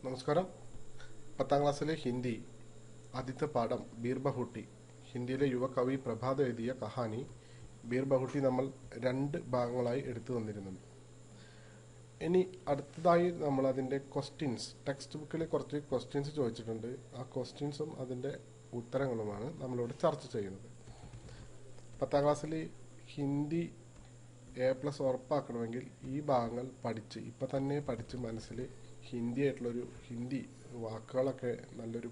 നമസ്കാരം. 10ാം ക്ലാസ്സിലെ ഹിന്ദി ആദ്യത്തെ പാഠം ബീർ ബഹുട്ടി. ഹിന്ദിയിലെ യുവകവി പ്രഭാത് എഴുതിയ കഹാനി ബീർ ബഹുട്ടി നമ്മൾ 2 ഭാഗങ്ങളായി എടുത്തു വന്നിരുന്നുണ്ട്. ഇനി അടുത്തതായി നമ്മൾ അതിൻ്റെ ക്വസ്റ്റ്യൻസ്, ടെക്സ്റ്റ് ബുക്കിൽ കുറച്ച് ക്വസ്റ്റ്യൻസ് ചോദിച്ചിട്ടുണ്ട്. ആ ക്വസ്റ്റ്യൻസും അതിൻ്റെ ഉത്തരങ്ങളുമാണ് നമ്മളിവിടെ ചർച്ച ചെയ്യുന്നത്. 10ാം ക്ലാസ്സിൽ ഹിന്ദി A+ ഉറപ്പാക്കണമെങ്കിൽ ഈ ഭാഗങ്ങൾ ഇപ്പം തന്നെ പഠിച്ച് മനസ്സിൽ ഹിന്ദി വാക്കുകളൊക്കെ നല്ലൊരു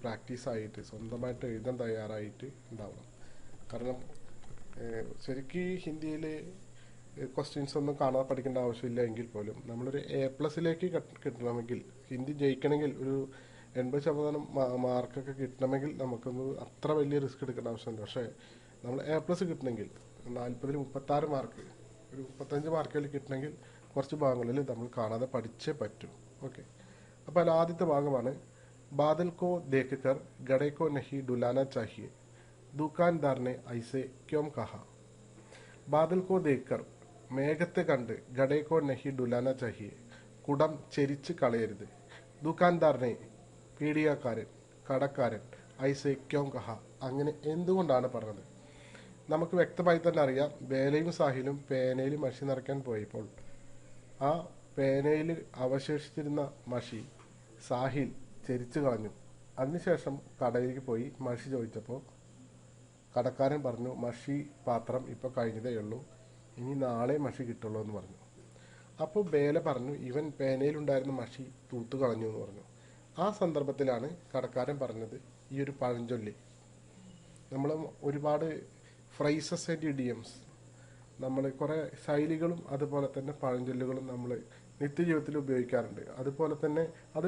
പ്രാക്ടീസായിട്ട് സ്വന്തമായിട്ട് എഴുതാൻ തയ്യാറായിട്ട് ഉണ്ടാവണം. കാരണം ശരിക്കും ഹിന്ദിയിൽ ക്വസ്റ്റ്യൻസ് ഒന്നും കാണാതെ പഠിക്കേണ്ട ആവശ്യമില്ല എങ്കിൽ പോലും നമ്മളൊരു A+ലേക്ക് കിട്ടണമെങ്കിൽ, ഹിന്ദി ജയിക്കണമെങ്കിൽ ഒരു 80% മാർക്കൊക്കെ കിട്ടണമെങ്കിൽ നമുക്കൊന്ന് അത്ര വലിയ റിസ്ക് എടുക്കേണ്ട ആവശ്യമുണ്ട്. പക്ഷേ നമ്മൾ A+ കിട്ടണമെങ്കിൽ 40-ൽ 36 മാർക്ക്, ഒരു 35 മാർക്കിൽ കിട്ടണമെങ്കിൽ കുറച്ച് ഭാഗങ്ങളിൽ നമ്മൾ കാണാതെ പഠിച്ചേ പറ്റൂ. ഓക്കെ, അപ്പോൾ ആദ്യത്തെ ഭാഗമാണ് ബാദൽ കോ ദേഖ് കർ ഗഡെ കോ നഹി ഡുലാന ചാഹിയെ, ദുക്കാൻദാർ നെ ഐസെ ക്യോം കഹ. ബാദൽ കോ ദേഖ് കർ, മേഘത്തെ കണ്ട്, ഗഡെ കോ നഹി ഡുലാന ചാഹിയെ, കുടം ചെരിച്ച് കളയരുത്, ദുക്കാൻദാർ നെ, പീഡിയക്കാരൻ, കടക്കാരൻ, ഐസെ ക്യോം കഹ, അങ്ങനെ എന്തുകൊണ്ടാണ് പറഞ്ഞത്? നമുക്ക് വ്യക്തമായി തന്നെ അറിയാം, ബേലയും സാഹിലും പേനയിൽ മഷി നിറയ്ക്കാൻ പോയപ്പോൾ ആ പേനയിൽ അവശേഷിച്ചിരുന്ന മഷി സാഹിൽ ചെരിച്ചു കളഞ്ഞു. അതിനുശേഷം കടയിലേക്ക് പോയി മഷി ചോദിച്ചപ്പോൾ കടക്കാരൻ പറഞ്ഞു, മഷി പാത്രം ഇപ്പോൾ കഴിഞ്ഞതേ ഉള്ളൂ, ഇനി നാളെ മഷി കിട്ടുള്ളൂ എന്ന് പറഞ്ഞു. അപ്പോൾ ബേല പറഞ്ഞു, ഇവൻ പേനയിലുണ്ടായിരുന്ന മഷി തൂത്തു കളഞ്ഞു എന്ന് പറഞ്ഞു. ആ സന്ദർഭത്തിലാണ് കടക്കാരൻ പറഞ്ഞത് ഈ ഒരു പഴഞ്ചൊല്ലി. നമ്മൾ ഒരുപാട് ഫ്രൈസസ് ആൻഡ് ഇഡിയംസ്, നമ്മൾ കുറേ ശൈലികളും അതുപോലെ തന്നെ പഴഞ്ചൊല്ലുകളും നമ്മൾ നിത്യജീവിതത്തിൽ ഉപയോഗിക്കാറുണ്ട്. അതുപോലെ തന്നെ അത്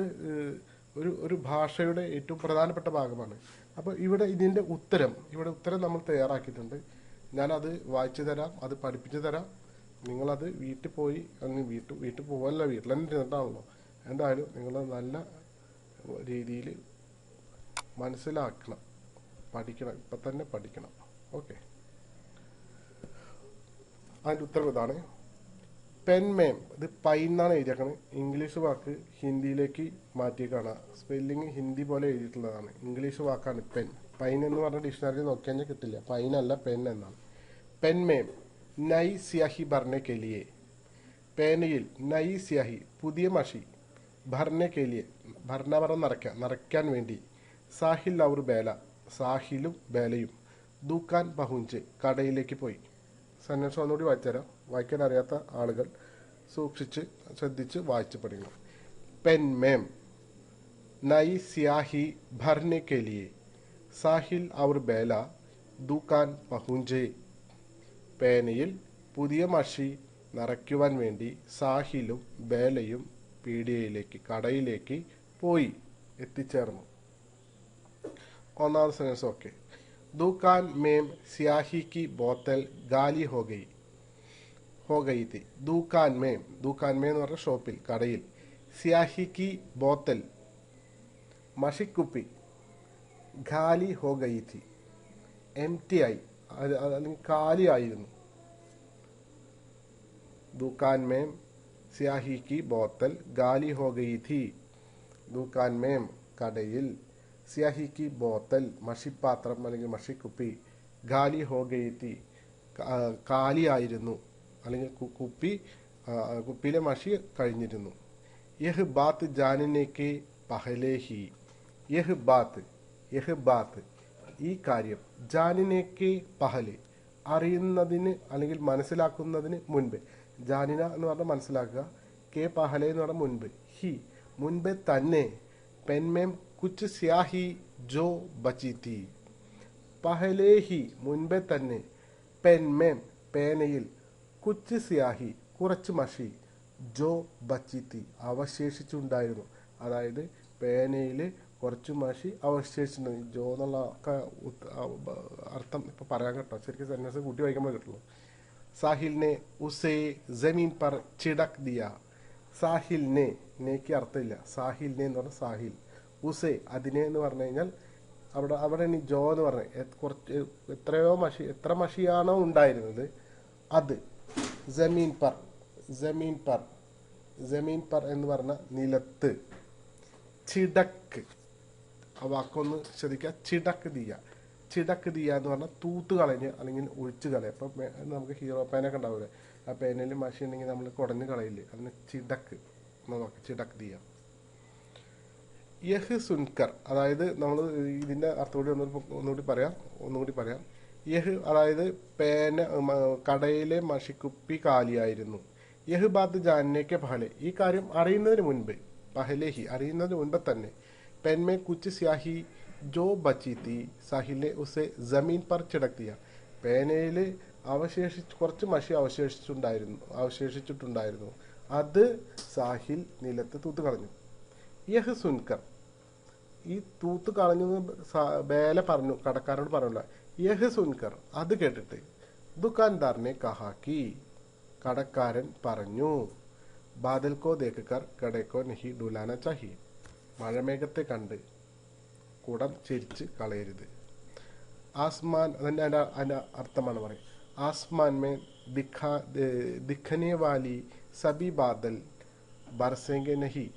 ഒരു ഭാഷയുടെ ഏറ്റവും പ്രധാനപ്പെട്ട ഭാഗമാണ്. അപ്പോൾ ഇതിൻ്റെ ഉത്തരം നമ്മൾ തയ്യാറാക്കിയിട്ടുണ്ട്. ഞാനത് വായിച്ചു തരാം, അത് പഠിപ്പിച്ചു തരാം. നിങ്ങളത് വീട്ടിൽ പോയി, വീട്ടിൽ പോകല്ല, വീട്ടിൽ തന്നെ ഇരുന്നിട്ടാണല്ലോ, എന്തായാലും നിങ്ങൾ നല്ല രീതിയിൽ മനസ്സിലാക്കണം, പഠിക്കണം, ഇപ്പം തന്നെ പഠിക്കണം. ഓക്കെ, അതിൻ്റെ ഉത്തരം ഇതാണ്. പെൻമേം, ഇത് പൈൻ എന്നാണ് എഴുതിയേക്കുന്നത്. ഇംഗ്ലീഷ് വാക്ക് ഹിന്ദിയിലേക്ക് മാറ്റിയേക്കാണ്. സ്പെല്ലിങ് ഹിന്ദി പോലെ എഴുതിയിട്ടുള്ളതാണ്. ഇംഗ്ലീഷ് വാക്കാണ് പെൻ. പൈൻ എന്ന് പറഞ്ഞ ഡിക്ഷണറി നോക്കിയാൽ കിട്ടില്ല. പൈനല്ല, പെൻ എന്നാണ്. പെൻമേം നൈ സ്യാഹി ഭർനെ കെലിയെ, പേനയിൽ നൈ സ്യാഹി പുതിയ മഷി, ഭർനെ കെലിയെ ഭർണ പറഞ്ഞ നിറയ്ക്കാൻ വേണ്ടി, സാഹിൽ ഔർ ബേല സാഹിലും ബേലയും, ദുക്കാൻ പഹുഞ്ച് കടയിലേക്ക് പോയി. സെന്റൻസ് ഒന്നുകൂടി വായിച്ചുതരാം. വായിക്കാൻ അറിയാത്ത ആളുകൾ ശ്രദ്ധിച്ച് വായിച്ച് പഠിക്കണം. പെൻമേം നൈ സ്യാഹി ഭർനെ കെ ലിയെ സാഹിൽ ഔർ ബേല ദുക്കാൻ പഹുഞ്ചെ, പേനയിൽ പുതിയ മഷി നിറയ്ക്കുവാൻ വേണ്ടി സാഹിലും ബേലയും കടയിലേക്ക് പോയി, എത്തിച്ചേർന്നു. ഒന്നാമത്തെ സെന്റൻസ് ഓക്കെ. दुकान में स्याही की बोतल गाली हो गई थी. दुकान में എന്ന് പറഞ്ഞ ഷോപ്പിൽ, കടയിൽ, സ്യാഹി की बोतल മഷിക്കുപ്പി, ഗാലി ഹോ ഗയി थी എംപ്റ്റി ആയി, അല്ലെങ്കിൽ കാലിയായിരുന്നു. दुकान में स्याही की बोतल गाली हो गई थी. दुकान में കടയിൽ, സ്യാഹി കി ബോത്തൽ മഷിപ്പാത്രം അല്ലെങ്കിൽ മഷിക്കുപ്പി, ഗാലി ഹോ ഗയി തി കാലിയായിരുന്നു, അല്ലെങ്കിൽ കുപ്പിയിലെ മഷി കഴിഞ്ഞിരുന്നു. യഹ് ബാത്ത് ജാനനെ കെ പഹലെ ഹി, യഹ് ബാത്ത് ഈ കാര്യം, ജാനനെ കെ പഹലെ അറിയുന്നതിന് അല്ലെങ്കിൽ മനസ്സിലാക്കുന്നതിന് മുൻപ്, ജാനിന എന്ന് പറഞ്ഞാൽ മനസ്സിലാക്കുക, കെ പഹലെ എന്ന് പറഞ്ഞാൽ മുൻപ്, ഹി മുൻപേ തന്നെ, പെൻമേം കുച്ച് സ്യാഹി ജോ ബച്ചി തീ, പഹലേ ഹി മുൻപേ തന്നെ, പെൻമേം പേനയിൽ, കുച്ച് സ്യാഹി കുറച്ച് മഷി, ജോ ബച്ചി തീ അവശേഷിച്ചുണ്ടായിരുന്നു. അതായത് പേനയിൽ കുറച്ച് മഷി അവശേഷിച്ചിട്ടുണ്ട്. ജോ എന്നുള്ള അർത്ഥം ഇപ്പം പറയാൻ കേട്ടോ, ശരിക്കും സെന്റൻസ് കൂട്ടി വായിക്കുമ്പോൾ കിട്ടുള്ളൂ. സാഹിലിനെ ഉസേ ജമീൻ പർ ചിടക് ദിയ, സാഹിലിനെ, നേക്ക് അർത്ഥമില്ല, സാഹിലിനെ എന്ന് പറഞ്ഞാൽ സാഹിൽ, ഉസേ അതിനെ എന്ന് പറഞ്ഞു കഴിഞ്ഞാൽ അവിടെ ഇനി ജോ എന്ന് പറഞ്ഞ എത്ര മഷിയാണോ ഉണ്ടായിരുന്നത് അത്, ജമീൻ പർ ജമീൻ പർ എന്ന് പറഞ്ഞ നിലത്ത്, ചിടക്ക്, ആ വാക്കൊന്ന് ശ്രദ്ധിക്കുക, ചിടക്ക് ദിയ. ചിടക്ക് ദിയ എന്ന് പറഞ്ഞാൽ തൂത്ത് കളഞ്ഞ് അല്ലെങ്കിൽ ഒഴിച്ച് കളയുക. അപ്പം നമുക്ക് ഹീറോ പേനൊക്കെ ഉണ്ടാവില്ലേ, ആ പേനയിൽ മഷി ഉണ്ടെങ്കിൽ നമ്മൾ കുടഞ്ഞ് കളയില്ലേ, അതിന് ചിടക്ക് എന്ന് നോക്കാം, ചിടക്ക് ദിയ. യഹ് സുൻകർ, അതായത് നമ്മൾ ഇതിൻ്റെ അർത്ഥം ഒന്നുകൂടി പറയാം. യഹ് അതായത് പേന, കടയിലെ മഷിക്കുപ്പി കാലിയായിരുന്നു. യഹ് ബാത്ത് ജാനേക്ക് പഹലെ, ഈ കാര്യം അറിയുന്നതിന് മുൻപ്, പഹലേഹി അറിയുന്നതിന് മുൻപ് തന്നെ, പെൻ മേ കുച്ച് സ്യാഹി ജോ ബച്ചി തീ സാഹിലിനെ ഉസെ ജമീൻ പർ ചിടക് ദിയ, പേനയിൽ കുറച്ച് മഷി അവശേഷിച്ചിട്ടുണ്ടായിരുന്നു, അത് സാഹിൽ നിലത്ത് തൂത്ത് കളഞ്ഞു. യഹ് സുൻകർ, ഈ തൂത്ത് കളഞ്ഞു ബേല പറഞ്ഞു, കടക്കാരനോട് പറഞ്ഞില്ല. യഹ് സുൻകർ, അത് കേട്ടിട്ട്, ദുക്കാൻദാറിനെ കഹാക്കി, കടക്കാരൻ പറഞ്ഞു, ബാദൽ കോ ദേക്കർ കടക്കോ നഹി ഡുലാന ചാഹി, മഴമേഘത്തെ കണ്ട് കുടം ചെരിച്ച് കളയരുത്. ആസ്മാൻ, അതിൻ്റെ അർത്ഥമാണ് പറയും. ആസ്മാൻ മേ ദിഖനെ വാലി സബി ബാദൽ ബർസെങ്കെ നഹി.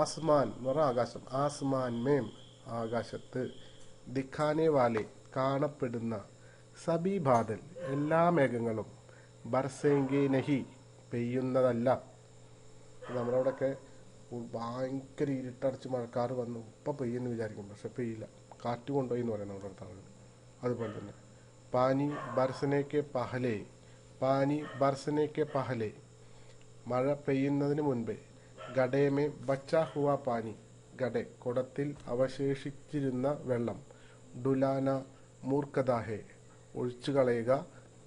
ആസ്മാൻ എന്ന് പറഞ്ഞാൽ ആകാശം. ആസ്മാൻ മേം ആകാശത്ത്, ദിഖാനെ വാലെ കാണപ്പെടുന്ന, സബി ബാദൽ എല്ലാ മേഘങ്ങളും, ബർസെങ്കെ നഹി പെയ്യുന്നതല്ല. നമ്മുടെ അവിടെയൊക്കെ ഭയങ്കര ഇരുട്ടടിച്ച് മഴക്കാർ വന്നു ഇപ്പം പെയ്യെന്ന് വിചാരിക്കും, പക്ഷെ പെയ്യില്ല, കാറ്റ് കൊണ്ടുപോയി എന്ന് പറയുന്നത് നമ്മുടെ അടുത്ത ആളുകൾ. അതുപോലെ തന്നെ പാനി ബർസനേക്ക് പഹലെ, പാനി ബർസനേക്ക് പഹലെ, മഴ പെയ്യുന്നതിന് മുൻപ്, ഗഡേമേ ബച്ചാ ഹുവ പാനി, ഗഡെ കുടത്തിൽ അവശേഷിച്ചിരുന്ന വെള്ളം, ഡുലാന മൂർഖദാഹെ ഒഴിച്ചു കളയുക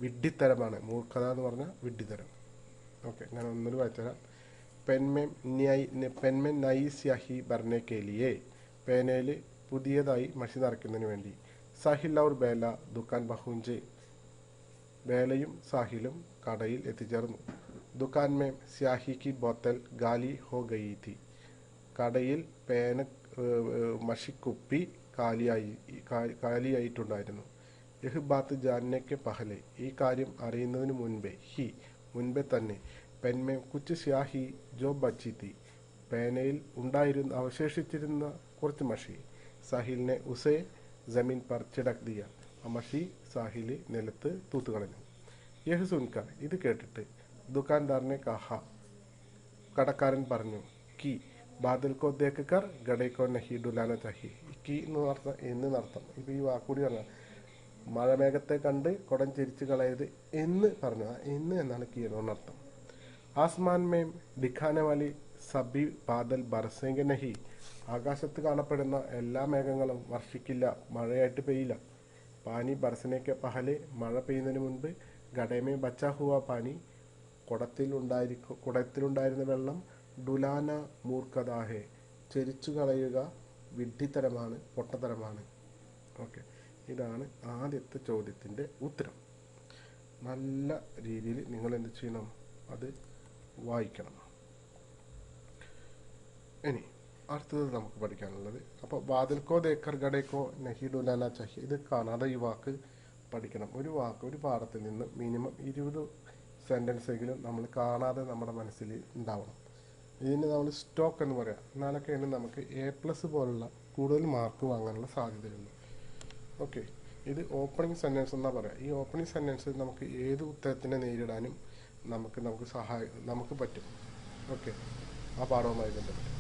വിഡ്ഢിത്തരമാണ്. മൂർഖത എന്ന് പറഞ്ഞാൽ വിഡ്ഢിത്തരം. ഓക്കെ, ഞാൻ ഒന്നൊരു വായിച്ചുതരാം. പെൻമെ നൈ സ്യാഹി ഭർനെ കേലിയെ, പേനയിൽ പുതിയതായി മഷി നിറയ്ക്കുന്നതിന് വേണ്ടി. സാഹിൽ ഔർ ബേല ദുക്കാൻ ബഹുഞ്ചെ, ബേലയും സാഹിലും കടയിൽ എത്തിച്ചേർന്നു. ദുക്കാൻ മേ സ്യാഹി കി ബോത്തൽ ഗാലി ഹോ ഗയി തി, കടയിൽ പേന മഷിക്കുപ്പി കാലിയായിട്ടുണ്ടായിരുന്നു. യഹ് ബാത്ത് ജാനേക്ക് പഹലെ, ഈ കാര്യം അറിയുന്നതിന് മുൻപേ തന്നെ, പെൻമേ കുച്ച് സ്യാഹി ജോ ബച്ചി തി, പേനയിൽ അവശേഷിച്ചിരുന്ന കുറച്ച് മഷി, സാഹിലിനെ ഉസേ ജമീൻ പർ ചിടക് ദിയ, ആ മഷി സാഹില് നിലത്ത് തൂത്ത് കളഞ്ഞു. യഹ് സുൻകർ, ഇത് കേട്ടിട്ട്, ദുക്കാൻദാറിനെ കഹ, കടക്കാരൻ പറഞ്ഞു, കി ബാദൽ കോ ദേക്കർ ഗഡേക്കോ നഹി ഡുലാന ചാഹി. കി എന്ന് അർത്ഥം. ഇപ്പം ഈ വാക്കുകൂടി പറഞ്ഞാൽ, മഴമേഘത്തെ കണ്ട് കുടം ചിരിച്ച് കളയത് എന്ന് പറഞ്ഞു, എന്ന് എന്നാണ് കി എന്നർത്ഥം. ആസ്മാൻ മേം ദിഖാനെ വാലി സബി ബാദൽ ബർസെങ്കെ നഹി, ആകാശത്ത് കാണപ്പെടുന്ന എല്ലാ മേഘങ്ങളും വർഷിക്കില്ല, മഴയായിട്ട് പെയ്യില്ല. പാനി ബർസനേക്ക് പഹലെ, മഴ പെയ്യുന്നതിന് മുൻപ്, ഗഡേമേ ബച്ചാ ഹുവ പാനി, കുടത്തിലുണ്ടായിരുന്ന വെള്ളം, ഡുലാന മൂർഖദാഹെ ചെരിച്ചു കളയുക വിഡ്ഢിത്തരമാണ്, പൊട്ടത്തരമാണ്. ഓക്കെ, ഇതാണ് ആദ്യത്തെ ചോദ്യത്തിൻ്റെ ഉത്തരം. നല്ല രീതിയിൽ നിങ്ങൾ എന്ത് ചെയ്യണം, അത് വായിക്കണം. ഇനി അടുത്തത് നമുക്ക് പഠിക്കാനുള്ളത്, അപ്പോൾ ബാദൽക്കോ ദേക്കർ ഗഡേക്കോ നഹി ഡുലാന ചാഹി, ഇത് കാണാതെ ഈ വാക്ക് പഠിക്കണം. ഒരു പാഠത്തിൽ നിന്ന് മിനിമം 20 സെൻറ്റൻസെങ്കിലും നമ്മൾ കാണാതെ നമ്മുടെ മനസ്സിൽ ഉണ്ടാവണം. ഇതിന് നമ്മൾ സ്റ്റോക്ക് എന്ന് പറയാം. എന്നാലൊക്കെയാണ് നമുക്ക് A+ പോലുള്ള കൂടുതൽ മാർക്ക് വാങ്ങാനുള്ള സാധ്യതയുള്ളൂ. ഓക്കെ, ഇത് ഓപ്പണിംഗ് സെൻറ്റൻസ് എന്നാണ് പറയാം. ഈ ഓപ്പണിംഗ് സെൻറ്റൻസ് നമുക്ക് ഏത് ഉത്തരത്തിനെ നേരിടാനും നമുക്ക് പറ്റും. ഓക്കെ, ആ പാഠവുമായി ബന്ധപ്പെട്ട്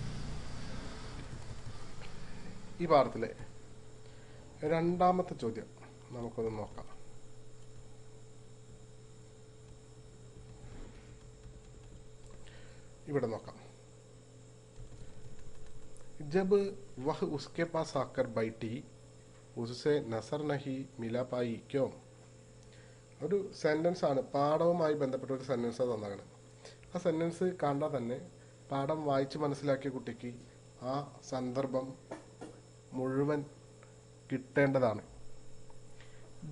ഈ പാഠത്തിലെ രണ്ടാമത്തെ ചോദ്യം നമുക്കൊന്ന് നോക്കാം. ഇവിടെ നോക്കാം. ജബ് വഹ് ഉസ്കെ പാസ് ആക്കർ ബൈഠി ഉസ്സെ നസർ നഹി മില പായി ക്യോ. ഒരു സെൻറ്റൻസ് ആണ്, പാഠവുമായി ബന്ധപ്പെട്ട ഒരു സെൻറ്റൻസ് തന്നാണ്. ആ സെൻറ്റൻസ് കണ്ടാൽ തന്നെ പാഠം വായിച്ച് മനസ്സിലാക്കിയ കുട്ടിക്ക് ആ സന്ദർഭം മുഴുവൻ കിട്ടേണ്ടതാണ്.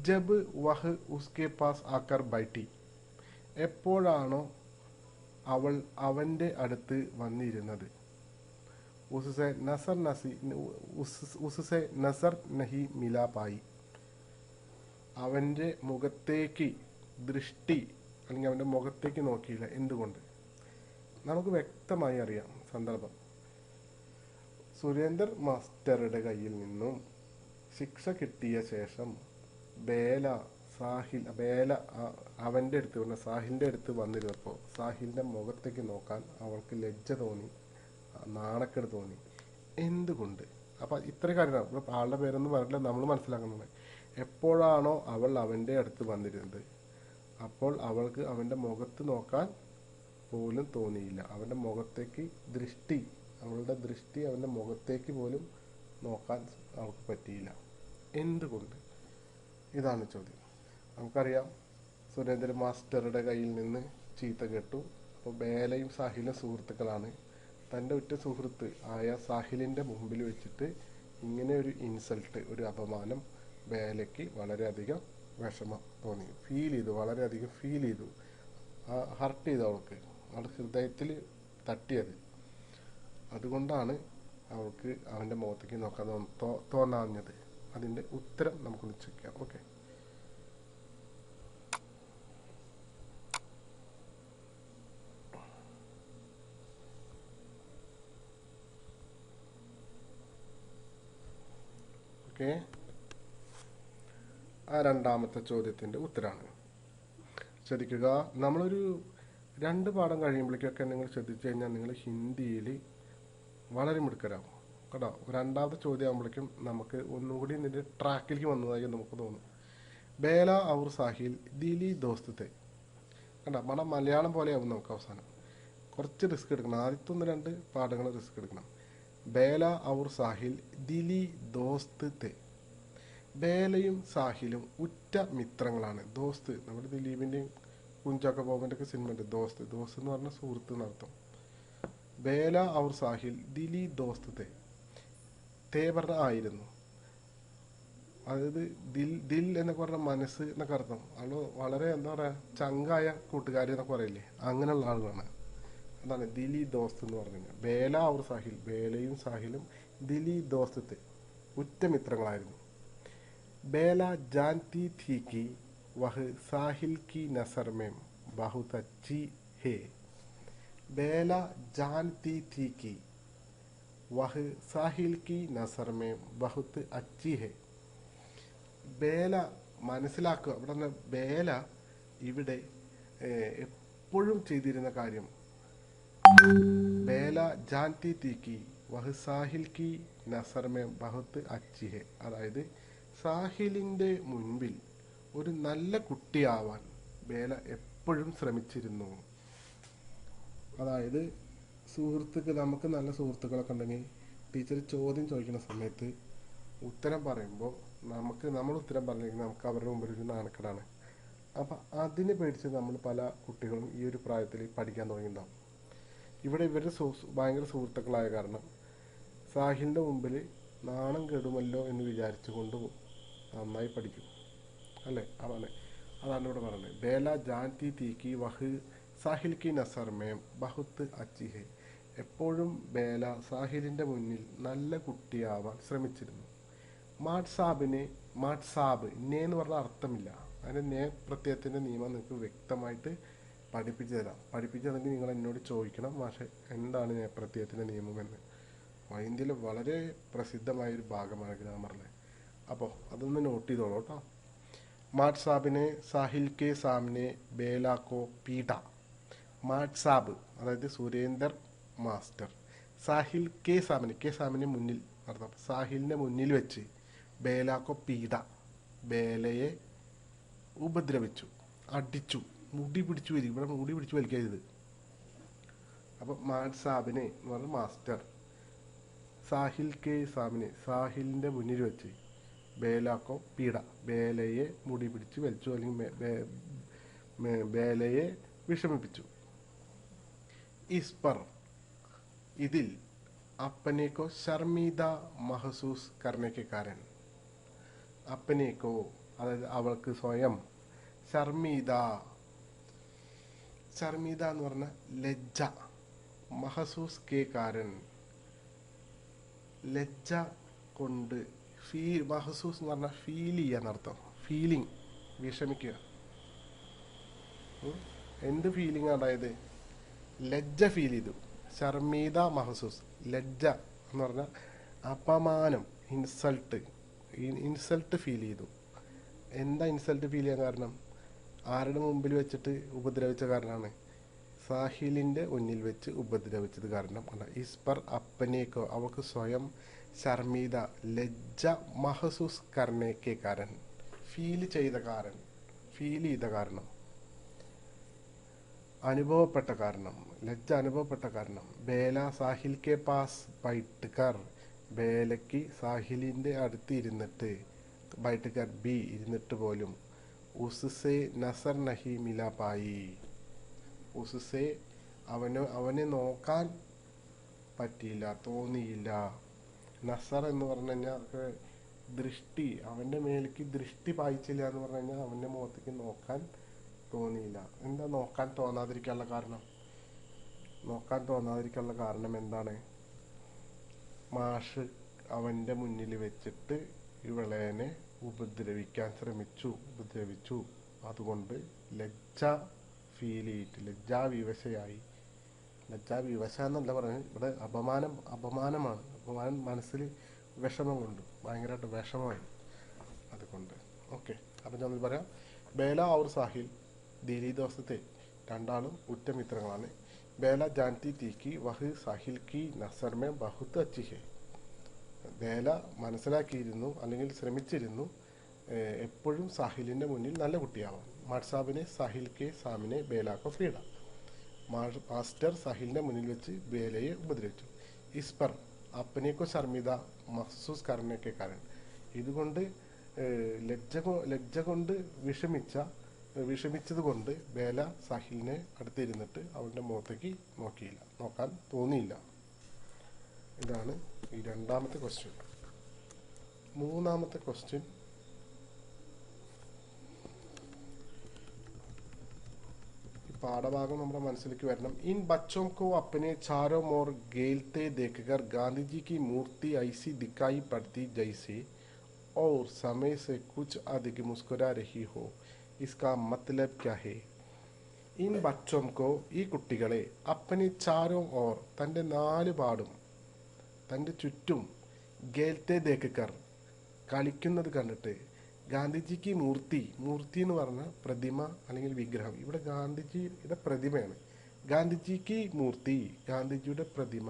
ജബ് വഹ് ഉസ്കെ പാസ് ആക്കർ ബൈഠി, എപ്പോഴാണോ അവൾ അവൻ്റെ അടുത്ത് വന്നിരുന്നത്. ഉസ്സെ നസർ നഹി മിലാ പായി, അവൻ്റെ മുഖത്തേക്ക് ദൃഷ്ടി അല്ലെങ്കിൽ അവൻ്റെ മുഖത്തേക്ക് നോക്കിയില്ല. എന്തുകൊണ്ട്? നമുക്ക് വ്യക്തമായി അറിയാം സന്ദർഭം. സുരേന്ദർ മാസ്റ്ററുടെ കയ്യിൽ നിന്നും ശിക്ഷ കിട്ടിയ ശേഷം ബേല അവൻ്റെ അടുത്ത് വന്ന സാഹിലിൻ്റെ അടുത്ത് വന്നിരുന്നപ്പോൾ സാഹിലിൻ്റെ മുഖത്തേക്ക് നോക്കാൻ അവൾക്ക് ലജ്ജ തോന്നി, നാണക്കേട് തോന്നി. എന്തുകൊണ്ട്? അപ്പം ഇത്ര കാര്യമാണ്. ഇപ്പോൾ ആളുടെ പേരൊന്നും പറഞ്ഞില്ല, നമ്മൾ മനസ്സിലാക്കുന്നത് എപ്പോഴാണോ അവൾ അവൻ്റെ അടുത്ത് വന്നിരുന്നത് അപ്പോൾ അവൾക്ക് അവൻ്റെ മുഖത്ത് നോക്കാൻ പോലും തോന്നിയില്ല. അവൻ്റെ മുഖത്തേക്ക് അവളുടെ ദൃഷ്ടി അവൻ്റെ മുഖത്തേക്ക് പോലും നോക്കാൻ അവൾക്ക് പറ്റിയില്ല. എന്തുകൊണ്ട്? ഇതാണ് ചോദ്യം. നമുക്കറിയാം സുരേന്ദ്രൻ മാസ്റ്ററുടെ കയ്യിൽ നിന്ന് ചീത്ത കേട്ടു. അപ്പോൾ ബേലയും സാഹിലും സുഹൃത്തുക്കളാണ്. തൻ്റെ ഉറ്റ സുഹൃത്ത് ആയ സാഹിലിൻ്റെ മുമ്പിൽ വെച്ചിട്ട് ഇങ്ങനെ ഒരു ഇൻസൾട്ട്, ഒരു അപമാനം ബേലയ്ക്ക് വളരെയധികം വിഷമം തോന്നി, വളരെയധികം ഫീൽ ചെയ്തു, ഹർട്ട് ചെയ്തു. അവളുടെ ഹൃദയത്തിൽ തട്ടിയത്. അതുകൊണ്ടാണ് അവൾക്ക് അവൻ്റെ മുഖത്തേക്ക് നോക്കാൻ തോന്നാഞ്ഞത്. അതിൻ്റെ ഉത്തരം നമുക്കൊന്ന് ചെക്ക് ചെയ്യാം. ഓക്കെ, ആ രണ്ടാമത്തെ ചോദ്യത്തിൻ്റെ ഉത്തരമാണ്. ശ്രദ്ധിക്കുക, നമ്മളൊരു 2 പാഠം കഴിയുമ്പോഴേക്കൊക്കെ നിങ്ങൾ ശ്രദ്ധിച്ചു കഴിഞ്ഞാൽ നിങ്ങൾ ഹിന്ദിയിൽ വളരെ മിടുക്കരാകും കേട്ടോ. രണ്ടാമത്തെ ചോദ്യം ആകുമ്പോഴേക്കും നമുക്ക് ഒന്നുകൂടി ഇതിൻ്റെ ട്രാക്കിലേക്ക് വന്നതായി നമുക്ക് തോന്നും. ബേല ഔർ സാഹിൽ ദിലി ദോസ്തത്തെ കണ്ട മലയാളം പോലെയാവും നമുക്ക് അവസാനം. കുറച്ച് റിസ്ക് എടുക്കണം. ആദ്യത്തെ 1-2 പാഠങ്ങൾ റിസ്ക് എടുക്കണം. ബേല ഔർ സാഹിൽ ദിലി ദോസ്തത്തെ. ബേലയും സാഹിലും ഉറ്റ മിത്രങ്ങളാണ്. ദോസ്ത് നമ്മുടെ ദിലീപിൻ്റെയും കുഞ്ചാക്ക ബോബൻ്റെ ഒക്കെ സിനിമ ഉണ്ട് ദോസ്ത്. ദോസ്ത് എന്ന് പറഞ്ഞാൽ സുഹൃത്ത് എന്നർത്ഥം. ബേല ഔർ സാഹിൽ ദിലി ദോസ്തത്തെ. തേ പറഞ്ഞ ആയിരുന്നു, അതായത് ദിൽ എന്നൊക്കെ പറഞ്ഞ മനസ്സ് എന്നൊക്കെ അർത്ഥം. അവള് വളരെ എന്താ പറയുക ചങ്കായ കൂട്ടുകാരി എന്നൊക്കെ പറയില്ലേ, അങ്ങനെയുള്ള ആളുകളാണ്. അതാണ് ദിലി ദോസ്ത് എന്ന് പറഞ്ഞു കഴിഞ്ഞാൽ. ബേല ഔർ സാഹിൽ, ബേലയും സാഹിലും ദിലി ദോസ്തത്തെ ഉറ്റ മിത്രങ്ങളായിരുന്നു. ബേല ജാൻതി थी कि वह साहिल की नज़र में बहुत अच्छी है. ബേല ജാൻതി थी कि वह साहिल की नज़र में बहुत अच्छी है. ബേല മനസ്സിലാക്കുക. ഇവിടെ ബേല ഇവിടെ എപ്പോഴും ചെയ്തിരുന്ന കാര്യം ബേല ജാൻതി थी कि वह साहिल की नज़र में बहुत अच्छी है. അതായത് സാഹിലിൻ്റെ മുൻപിൽ ഒരു നല്ല കുട്ടിയാവാൻ ബേല എപ്പോഴും ശ്രമിച്ചിരുന്നു. അതായത് നമുക്ക് നല്ല സുഹൃത്തുക്കളൊക്കെ ഉണ്ടെങ്കിൽ ടീച്ചർ ചോദ്യം ചോദിക്കുന്ന സമയത്ത് ഉത്തരം പറയുമ്പോൾ നമ്മൾ ഉത്തരം പറഞ്ഞെങ്കിൽ നമുക്ക് അവരുടെ മുമ്പിൽ ഒരു നാണക്കേടാണ്. അപ്പം അതിനെ പേടിച്ച് നമ്മൾ പല കുട്ടികളും ഈ ഒരു പ്രായത്തിൽ പഠിക്കാൻ തുടങ്ങിയിട്ടുണ്ടാവും. ഇവിടെ ഇവർ ഭയങ്കര സുഹൃത്തുക്കളായ കാരണം സാഹിലിൻ്റെ മുമ്പിൽ നാണം കെടുമല്ലോ എന്ന് വിചാരിച്ചുകൊണ്ട് നന്നായി പഠിക്കും അല്ലേ. അതാണ് ഇവിടെ പറയുന്നത്. ബേല ജാൻതി थी कि वह സാഹിൽ की नज़र में बहुत अच्छी है. എപ്പോഴും ബേല സാഹിലിൻ്റെ മുന്നിൽ നല്ല കുട്ടിയാവാൻ ശ്രമിച്ചിരുന്നു. മാട്സാബ് നേ എന്ന് പറഞ്ഞാൽ അർത്ഥമില്ല. അതിന് നേ പ്രത്യയത്തിൻ്റെ നിയമം നിങ്ങൾക്ക് വ്യക്തമായിട്ട് പഠിപ്പിച്ചു തരാം. പഠിപ്പിച്ചു തന്നെങ്കിൽ നിങ്ങൾ എന്നോട് ചോദിക്കണം, പക്ഷേ എന്താണ് നേ പ്രത്യയത്തിൻ്റെ നിയമമെന്ന്. ഇന്ത്യയിൽ വളരെ പ്രസിദ്ധമായൊരു ഭാഗമാണ് ഗ്രാമറിലെ. അപ്പോൾ അതൊന്ന് നോട്ട് ചെയ്തോളൂ കേട്ടോ. മാട്സാബിനെ സാഹിൽ കെ സാമനെ ബേലാക്കോ പീഡ. മാട്സാബ് അതായത് സുരേന്ദർ മാസ്റ്റർ സാഹിൽ കെ സാമിനെ മുന്നിൽ അർത്ഥം സാഹിലിൻ്റെ മുന്നിൽ വെച്ച് ബേലാക്കോ പീഡ ബേലയെ ഉപദ്രവിച്ചു, അടിച്ചു, മുടി പിടിച്ചു ഇവിടെ മുടി പിടിച്ചു വലിക്കരുത്. അപ്പം മാട്സാബിനെ എന്ന് പറഞ്ഞ മാസ്റ്റർ സാഹിൽ കെ സാമിനെ സാഹിലിൻ്റെ മുന്നിൽ വെച്ച് ബേലാക്കോ പീഡ ബേലയെ മുടി പിടിച്ച് വലിച്ചു, അല്ലെങ്കിൽ ബേലയെ വിഷമിപ്പിച്ചു. ഇസ് പർ ഇതിൽ അപ്പനേക്കോ ശർമീദ മഹസൂസ് കർണയ്ക്ക് കാരൻ. അപ്പനേക്കോ അതായത് അവൾക്ക് സ്വയം, ശർമീദ എന്ന് പറഞ്ഞ ലജ്ജ, മഹസൂസ് കെ കാരൻ ലജ്ജ കൊണ്ട്, മഹസൂസ് എന്ന് പറഞ്ഞാൽ ഫീൽ ചെയ്യാന്നർത്ഥം. ഫീലിംഗ്, വിഷമിക്കുക. എന്ത് ഫീലിംഗ്? അതായത് ലജ്ജ ഫീൽ ചെയ്തു. ഷർമീദ മഹസൂസ്, ലജ്ജ എന്ന് പറഞ്ഞാൽ അപമാനം, ഇൻസൾട്ട്, ഇൻസൾട്ട് ഫീൽ ചെയ്തു. എന്താ ഇൻസൾട്ട് ഫീൽ ചെയ്യാൻ കാരണം? ആരുടെ മുമ്പിൽ വെച്ചിട്ട് ഉപദ്രവിച്ച കാരണമാണ്? സാഹിലിൻ്റെ മുന്നിൽ വെച്ച് ഉപദ്രവിച്ചത് കാരണം. ഇസ് പർ അപ്പനേക്കോ, അവൾക്ക് സ്വയം ശർമീദ, ലജ്ജ മഹസൂസ് കർണേക്കെ കാരണം, ഫീൽ ചെയ്ത കാരണം, അനുഭവപ്പെട്ട കാരണം, ലജ്ജ അനുഭവപ്പെട്ട കാരണം. Bela Sahil K pass bite കർ, ബേലയ്ക്ക് സാഹിലിൻ്റെ അടുത്ത് ഇരുന്നിട്ട്, ബൈട്ട് കർ ബി ഇരുന്നിട്ട് പോലും, ഉസ്സെ നസർ നഹി മില പായി, ഉസ്സെ അവനെ നോക്കാൻ പറ്റിയില്ല, തോന്നിയില്ല. നസർ എന്ന് പറഞ്ഞു കഴിഞ്ഞാൽ ദൃഷ്ടി, അവൻ്റെ മേലേക്ക് ദൃഷ്ടി പായിച്ചില്ല എന്ന് പറഞ്ഞു കഴിഞ്ഞാൽ അവൻ്റെ മുഖത്തേക്ക് നോക്കാൻ തോന്നിയില്ല. എന്താ നോക്കാൻ തോന്നാതിരിക്കാനുള്ള കാരണം? നോക്കാൻ തോന്നാതിരിക്കാനുള്ള കാരണം എന്താണ്? മാഷ് അവൻ്റെ മുന്നിൽ വെച്ചിട്ട് ഇവളേനെ ഉപദ്രവിച്ചു. അതുകൊണ്ട് ലജ്ജ ഫീൽ ചെയ്തിട്ട് ലജ്ജാവിവശയായി. ലജ്ജാവിവശ എന്നല്ല പറയുന്നത്, ഇവിടെ അപമാനമാണ്. അപമാനം മനസ്സിൽ വിഷമം കൊണ്ട്, ഭയങ്കരമായിട്ട് വിഷമമായി. അതുകൊണ്ട് ഓക്കെ. അപ്പം ഞാൻ പറയാം, ബേല ഔർ സാഹിൽ ദിലി ദോസ്തേ, രണ്ടാളും ഉറ്റമിത്രങ്ങളാണ്. ബേല ജാൻതി തീ കി വഹ് സാഹിൽ കി നസർ മേ ബഹുത് അച്ചി ഹെ. ബേല മനസ്സിലാക്കിയിരുന്നു, അല്ലെങ്കിൽ ശ്രമിച്ചിരുന്നു, എപ്പോഴും സാഹിലിൻ്റെ മുന്നിൽ നല്ല കുട്ടിയാവാം. മാഡ്സാബിനെ സാഹിൽ കെ സാമിനെ ബേലാക്കോ ഫ്രീഡ. മാസ്റ്റർ സാഹിലിൻ്റെ മുന്നിൽ വെച്ച് ബേലയെ ഉപദ്രവിച്ചു. ഇസ് പർ അപ്പനേക്കോ ശർമിത മഹസൂസ് കർണേക്കെ കാരണം, ഇതുകൊണ്ട് ലജ്ജ കൊണ്ട് വിഷമിച്ചത് കൊണ്ട് ബേല സാഹിലിനെ അടുത്തിരുന്നിട്ട് അവൻ്റെ മുഖത്തേക്ക് നോക്കാൻ തോന്നിയില്ല. ഇതാണ് ഈ രണ്ടാമത്തെ ക്വസ്റ്റ്യൻ. മൂന്നാമത്തെ ക്വസ്റ്റ്യൻ, പാഠഭാഗം നമ്മുടെ മനസ്സിലേക്ക് വരണം. ഇൻ ബच्चों को अपने चारों ओर गेलते देखकर गांधी जी की मूर्ति ऐसी दिखाई पड़ती जैसे और समय से कुछ अधिक मुस्कुरा रही हो. इसका मतलब क्या है? ഇൻ बच्चों को, ഈ കുട്ടികളെ, अपने चारों ओर, തൻ്റെ നാലുപാടും, തൻ്റെ ചുറ്റും, ഗേൽത്തെ ദേക്കർ, കളിക്കുന്നത് കണ്ടിട്ട്, ഗാന്ധിജിക്ക് മൂർത്തി എന്ന് പറഞ്ഞ പ്രതിമ അല്ലെങ്കിൽ വിഗ്രഹം, ഇവിടെ ഗാന്ധിജിയുടെ പ്രതിമയാണ്. ഗാന്ധിജിക്ക് മൂർത്തി, ഗാന്ധിജിയുടെ പ്രതിമ,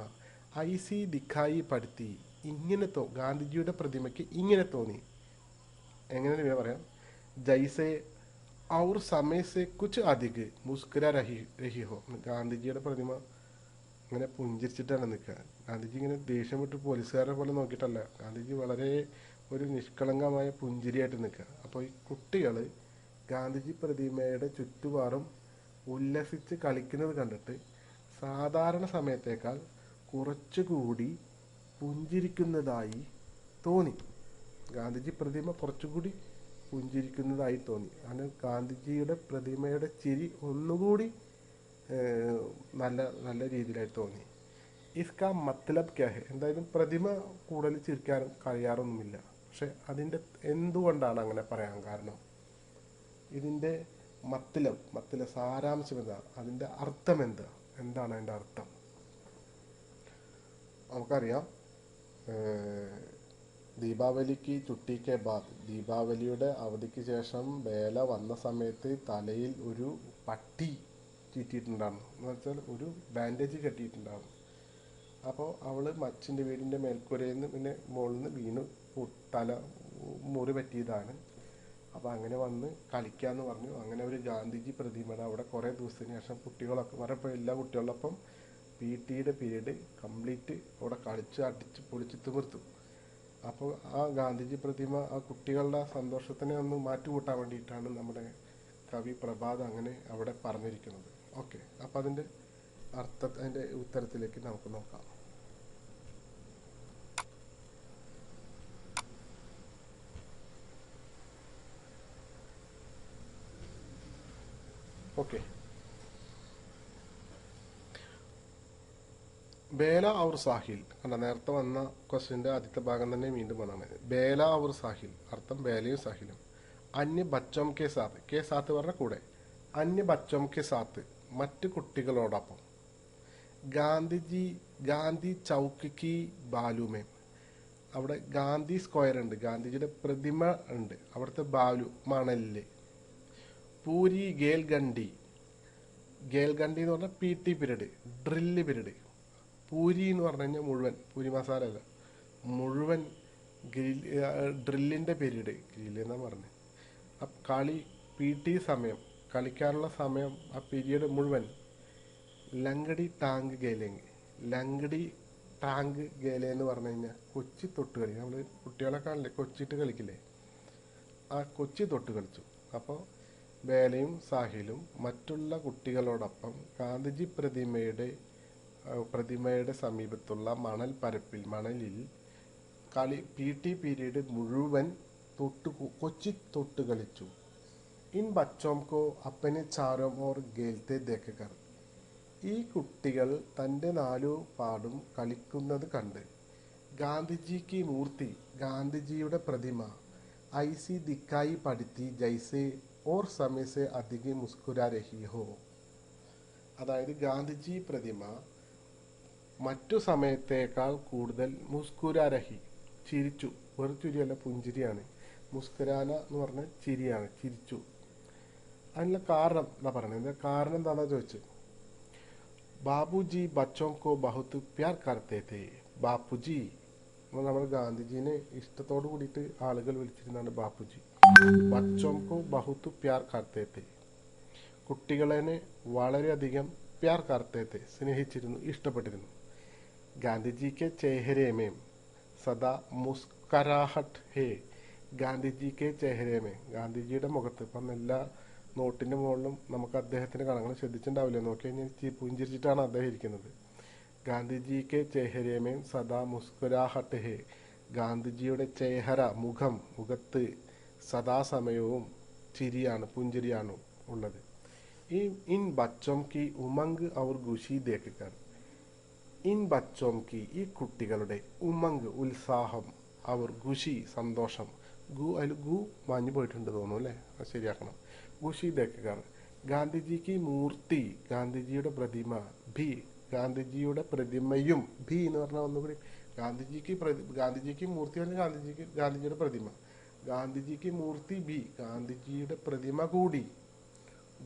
ഐസി ദിഖായി പടുത്തി, ഇങ്ങനെ ഗാന്ധിജിയുടെ പ്രതിമയ്ക്ക് ഇങ്ങനെ തോന്നി. എങ്ങനെ പറയാം? ജൈസെ ഔർ സമയസെ കുച്ച് അധിക് മുസ്കുര രഹി ഹോ. ഗാന്ധിജിയുടെ പ്രതിമ ഇങ്ങനെ പുഞ്ചിരിച്ചിട്ടാണ് നിൽക്കുക. ഗാന്ധിജി ഇങ്ങനെ ദേഷ്യം വിട്ട് പോലീസുകാരെ പോലെ നോക്കിയിട്ടല്ല, ഗാന്ധിജി വളരെ ഒരു നിഷ്കളങ്കമായ പുഞ്ചിരിയായിട്ട് നിൽക്കുക. അപ്പോൾ ഈ കുട്ടികൾ ഗാന്ധിജി പ്രതിമയുടെ ചുറ്റുപാടും ഉല്ലസിച്ച് കളിക്കുന്നത് കണ്ടിട്ട് സാധാരണ സമയത്തേക്കാൾ കുറച്ചുകൂടി പുഞ്ചിരിക്കുന്നതായി തോന്നി. ഗാന്ധിജി പ്രതിമ കുറച്ചുകൂടി പുഞ്ചിരിക്കുന്നതായി തോന്നി. അങ്ങനെ ഗാന്ധിജിയുടെ പ്രതിമയുടെ ചിരി ഒന്നുകൂടി നല്ല രീതിയിലായി തോന്നി. ഇസ്കാ മത്ലബ് ക്യാ ഹെ, എന്തായാലും പ്രതിമ കൂടുതൽ ചിരിക്കാനും കഴിയാറൊന്നുമില്ല. പക്ഷെ അതിൻ്റെ എന്തുകൊണ്ടാണ് അങ്ങനെ പറയാൻ കാരണം? ഇതിൻ്റെ മത്ലബ് സാരാംശം എന്താ? അതിൻ്റെ അർത്ഥം എന്താണ് അതിൻ്റെ അർത്ഥം? നമുക്കറിയാം, ദീപാവലിക്ക് ചുട്ടിക്ക് ബാദ്, ദീപാവലിയുടെ അവധിക്ക് ശേഷം ബേല വന്ന സമയത്ത് തലയിൽ ഒരു പട്ടി ചുറ്റിയിട്ടുണ്ടായിരുന്നു. എന്ന് വെച്ചാൽ ഒരു ബാൻഡേജ് കെട്ടിയിട്ടുണ്ടായിരുന്നു. അപ്പോൾ അവൾ മച്ചിൻ്റെ വീടിൻ്റെ മേൽക്കൂരയിൽ നിന്ന് പിന്നെ മുകളിൽ നിന്ന് വീണ് തല മുറി പറ്റിയതാണ്. അപ്പോൾ അങ്ങനെ വന്ന് കളിക്കാമെന്ന് പറഞ്ഞു. അങ്ങനെ ഒരു ഗാന്ധിജി പ്രതിമയുടെ അവിടെ കുറേ ദിവസത്തിന് ശേഷം കുട്ടികളൊക്കെ പറയുമ്പോൾ എല്ലാ കുട്ടികളോടൊപ്പം PT പീരീഡ് കംപ്ലീറ്റ് അവിടെ കളിച്ച് അടിച്ച് പൊളിച്ച് തീർത്തു. അപ്പോൾ ആ ഗാന്ധിജി പ്രതിമ ആ കുട്ടികളുടെ സന്തോഷത്തിനെ ഒന്ന് മാറ്റുകൂട്ടാൻ വേണ്ടിയിട്ടാണ് നമ്മുടെ കവി പ്രഭാത് അങ്ങനെ അവിടെ പറഞ്ഞിരിക്കുന്നത്. ഓക്കെ, അപ്പോൾ അതിൻ്റെ ഉത്തരത്തിലേക്ക് നമുക്ക് നോക്കാം. ഓക്കെ, ബേല ഔർ സാഹിൽ കണ്ട, നേരത്തെ വന്ന ക്വസ്റ്റ്യൻ്റെ ആദ്യത്തെ ഭാഗം തന്നെ വീണ്ടും വന്നാണ്. ബേല ഔർ സാഹിൽ, അർത്ഥം ബേലയും സാഹിലും. അന്യ ബച്ചോം കെ സാത്ത് പറഞ്ഞ കൂടെ, അന്യ ബച്ചോം കെ സാത്ത്, മറ്റ് കുട്ടികളോടൊപ്പം, ഗാന്ധിജി ഗാന്ധി ചൗക്ക് കി ബാലു में അവിടെ ഗാന്ധി സ്ക്വയർ ഉണ്ട്, ഗാന്ധിജിയുടെ പ്രതിമ ഉണ്ട്, അവിടുത്തെ ബാലു മണലില്. പൂരി ഗേൽഗണ്ടി, ഗേൽഗണ്ടി എന്ന് പറഞ്ഞാൽ P T period, drill period. Puri എന്ന് പറഞ്ഞു കഴിഞ്ഞാൽ മുഴുവൻ, പൂരി മസാല അല്ല, മുഴുവൻ ഡ്രില്ലിൻ്റെ പീരീഡ്, ഗ്രില്ല് എന്നാ പറഞ്ഞത്. കളി പി ടി സമയം, കളിക്കാനുള്ള സമയം, ആ പീരീഡ് മുഴുവൻ. ലങ്കടി ടാങ്ക് ഗേലെങ്ക്, ലങ്കടി ടാങ്ക് ഗേല എന്ന് പറഞ്ഞു കഴിഞ്ഞാൽ കൊച്ചി തൊട്ട് കളി. നമ്മൾ കുട്ടികളെ കാണില്ലേ കൊച്ചിട്ട് കളിക്കില്ലേ, ആ കൊച്ചി തൊട്ട് കളിച്ചു. അപ്പോൾ ബേലയും സാഹിലും മറ്റുള്ള കുട്ടികളോടൊപ്പം ഗാന്ധിജി പ്രതിമയുടെ സമീപത്തുള്ള മണൽ പരപ്പിൽ, മണലിൽ കളി പി ടി പീരീഡ് മുഴുവൻ കൊച്ചി തൊട്ട് കളിച്ചു. ഇൻ ബച്ചോം കോ അപ്പനെ ചാരോം ഓർ ഗേൽത്തെ ദേക്കർ, ഈ കുട്ടികൾ തൻ്റെ നാലു പാടും കളിക്കുന്നത് കണ്ട് ഗാന്ധിജിക്ക് മൂർത്തി, ഗാന്ധിജിയുടെ പ്രതിമ, ഐസി ദിക്കായി പടുത്തി ജൈസെ ഓർ സമയസെ അധികം മുസ്കുരാ രഹി ഹോ, അതായത് ഗാന്ധിജി പ്രതിമ മറ്റു സമയത്തേക്കാൾ കൂടുതൽ മുസ്കുരാ രഹി, ചിരിച്ചു. വെറു ചിരിയല്ല, പുഞ്ചിരിയാണ്. മുസ്കുരാന എന്ന് പറഞ്ഞ ചിരിയാണ്, ചിരിച്ചു. അതിനുള്ള കാരണം എന്താ പറയുന്നത്, കാരണം എന്താണെന്ന് ചോദിച്ചു. ബാബുജി ബച്ചോം കോ ബഹുത്ത് പ്യാർ കർത്തേ ഥേ, ബാപ്പുജി നമ്മൾ ഗാന്ധിജീനെ ഇഷ്ടത്തോട് കൂടിയിട്ട് ആളുകൾ വിളിച്ചിരുന്നാണ് ബാപ്പുജി. ബച്ചോം കോ ബഹുത്ത് പ്യാർ കർത്തേ ഥേ, കുട്ടികളെ വളരെയധികം പ്യാർ കർത്തേ ഥേ, സ്നേഹിച്ചിരുന്നു, ഇഷ്ടപ്പെട്ടിരുന്നു. ഗാന്ധിജിക്ക് ചേഹരേമേം സദാ മുസ്കരാഹട്ട് ഹേ, ഗാന്ധിജിക്ക് ചേഹരേമേ, ഗാന്ധിജിയുടെ മുഖത്ത്, ഇപ്പം എല്ലാ നോട്ടിൻ്റെ മുകളിലും നമുക്ക് അദ്ദേഹത്തിൻ്റെ കാണാൻ ശ്രദ്ധിച്ചിട്ടുണ്ടാവില്ല, നോക്കി കഴിഞ്ഞാൽ പുഞ്ചിരിച്ചിട്ടാണ് അദ്ദേഹം ഇരിക്കുന്നത്. ഗാന്ധിജിക്ക് ചേഹരേമേം സദാ മുസ്കുരാഹട്ട് ഹേ, ഗാന്ധിജിയുടെ ചേഹര, മുഖം, മുഖത്ത് സദാസമയവും ചിരിയാണ്, പുഞ്ചിരിയാണ് ഉള്ളത്. ഇൻ ബച്ചോം കി ഉമംഗ് ഔർ ഖുഷി ദേക്കർ, ഇൻ ബച്ചോം കി, ഈ കുട്ടികളുടെ, ഉമംഗ് ഉത്സാഹം, അവർ ഖുഷി സന്തോഷം, അതിൽ ഗു മാഞ്ഞു പോയിട്ടുണ്ട് തോന്നുന്നു അല്ലേ, അത് ശരിയാക്കണം. ഖുഷി ദേക്കർ, ഗാന്ധിജിക്ക് മൂർത്തി, ഗാന്ധിജിയുടെ പ്രതിമ, ഭി, ഗാന്ധിജിയുടെ പ്രതിമയും, ഭി എന്ന് പറഞ്ഞാൽ ഒന്നുകൂടി, ഗാന്ധിജിക്ക് മൂർത്തി പറഞ്ഞാൽ ഗാന്ധിജിയുടെ പ്രതിമ, ഗാന്ധിജിക്ക് മൂർത്തി ഭി, ഗാന്ധിജിയുടെ പ്രതിമ കൂടി,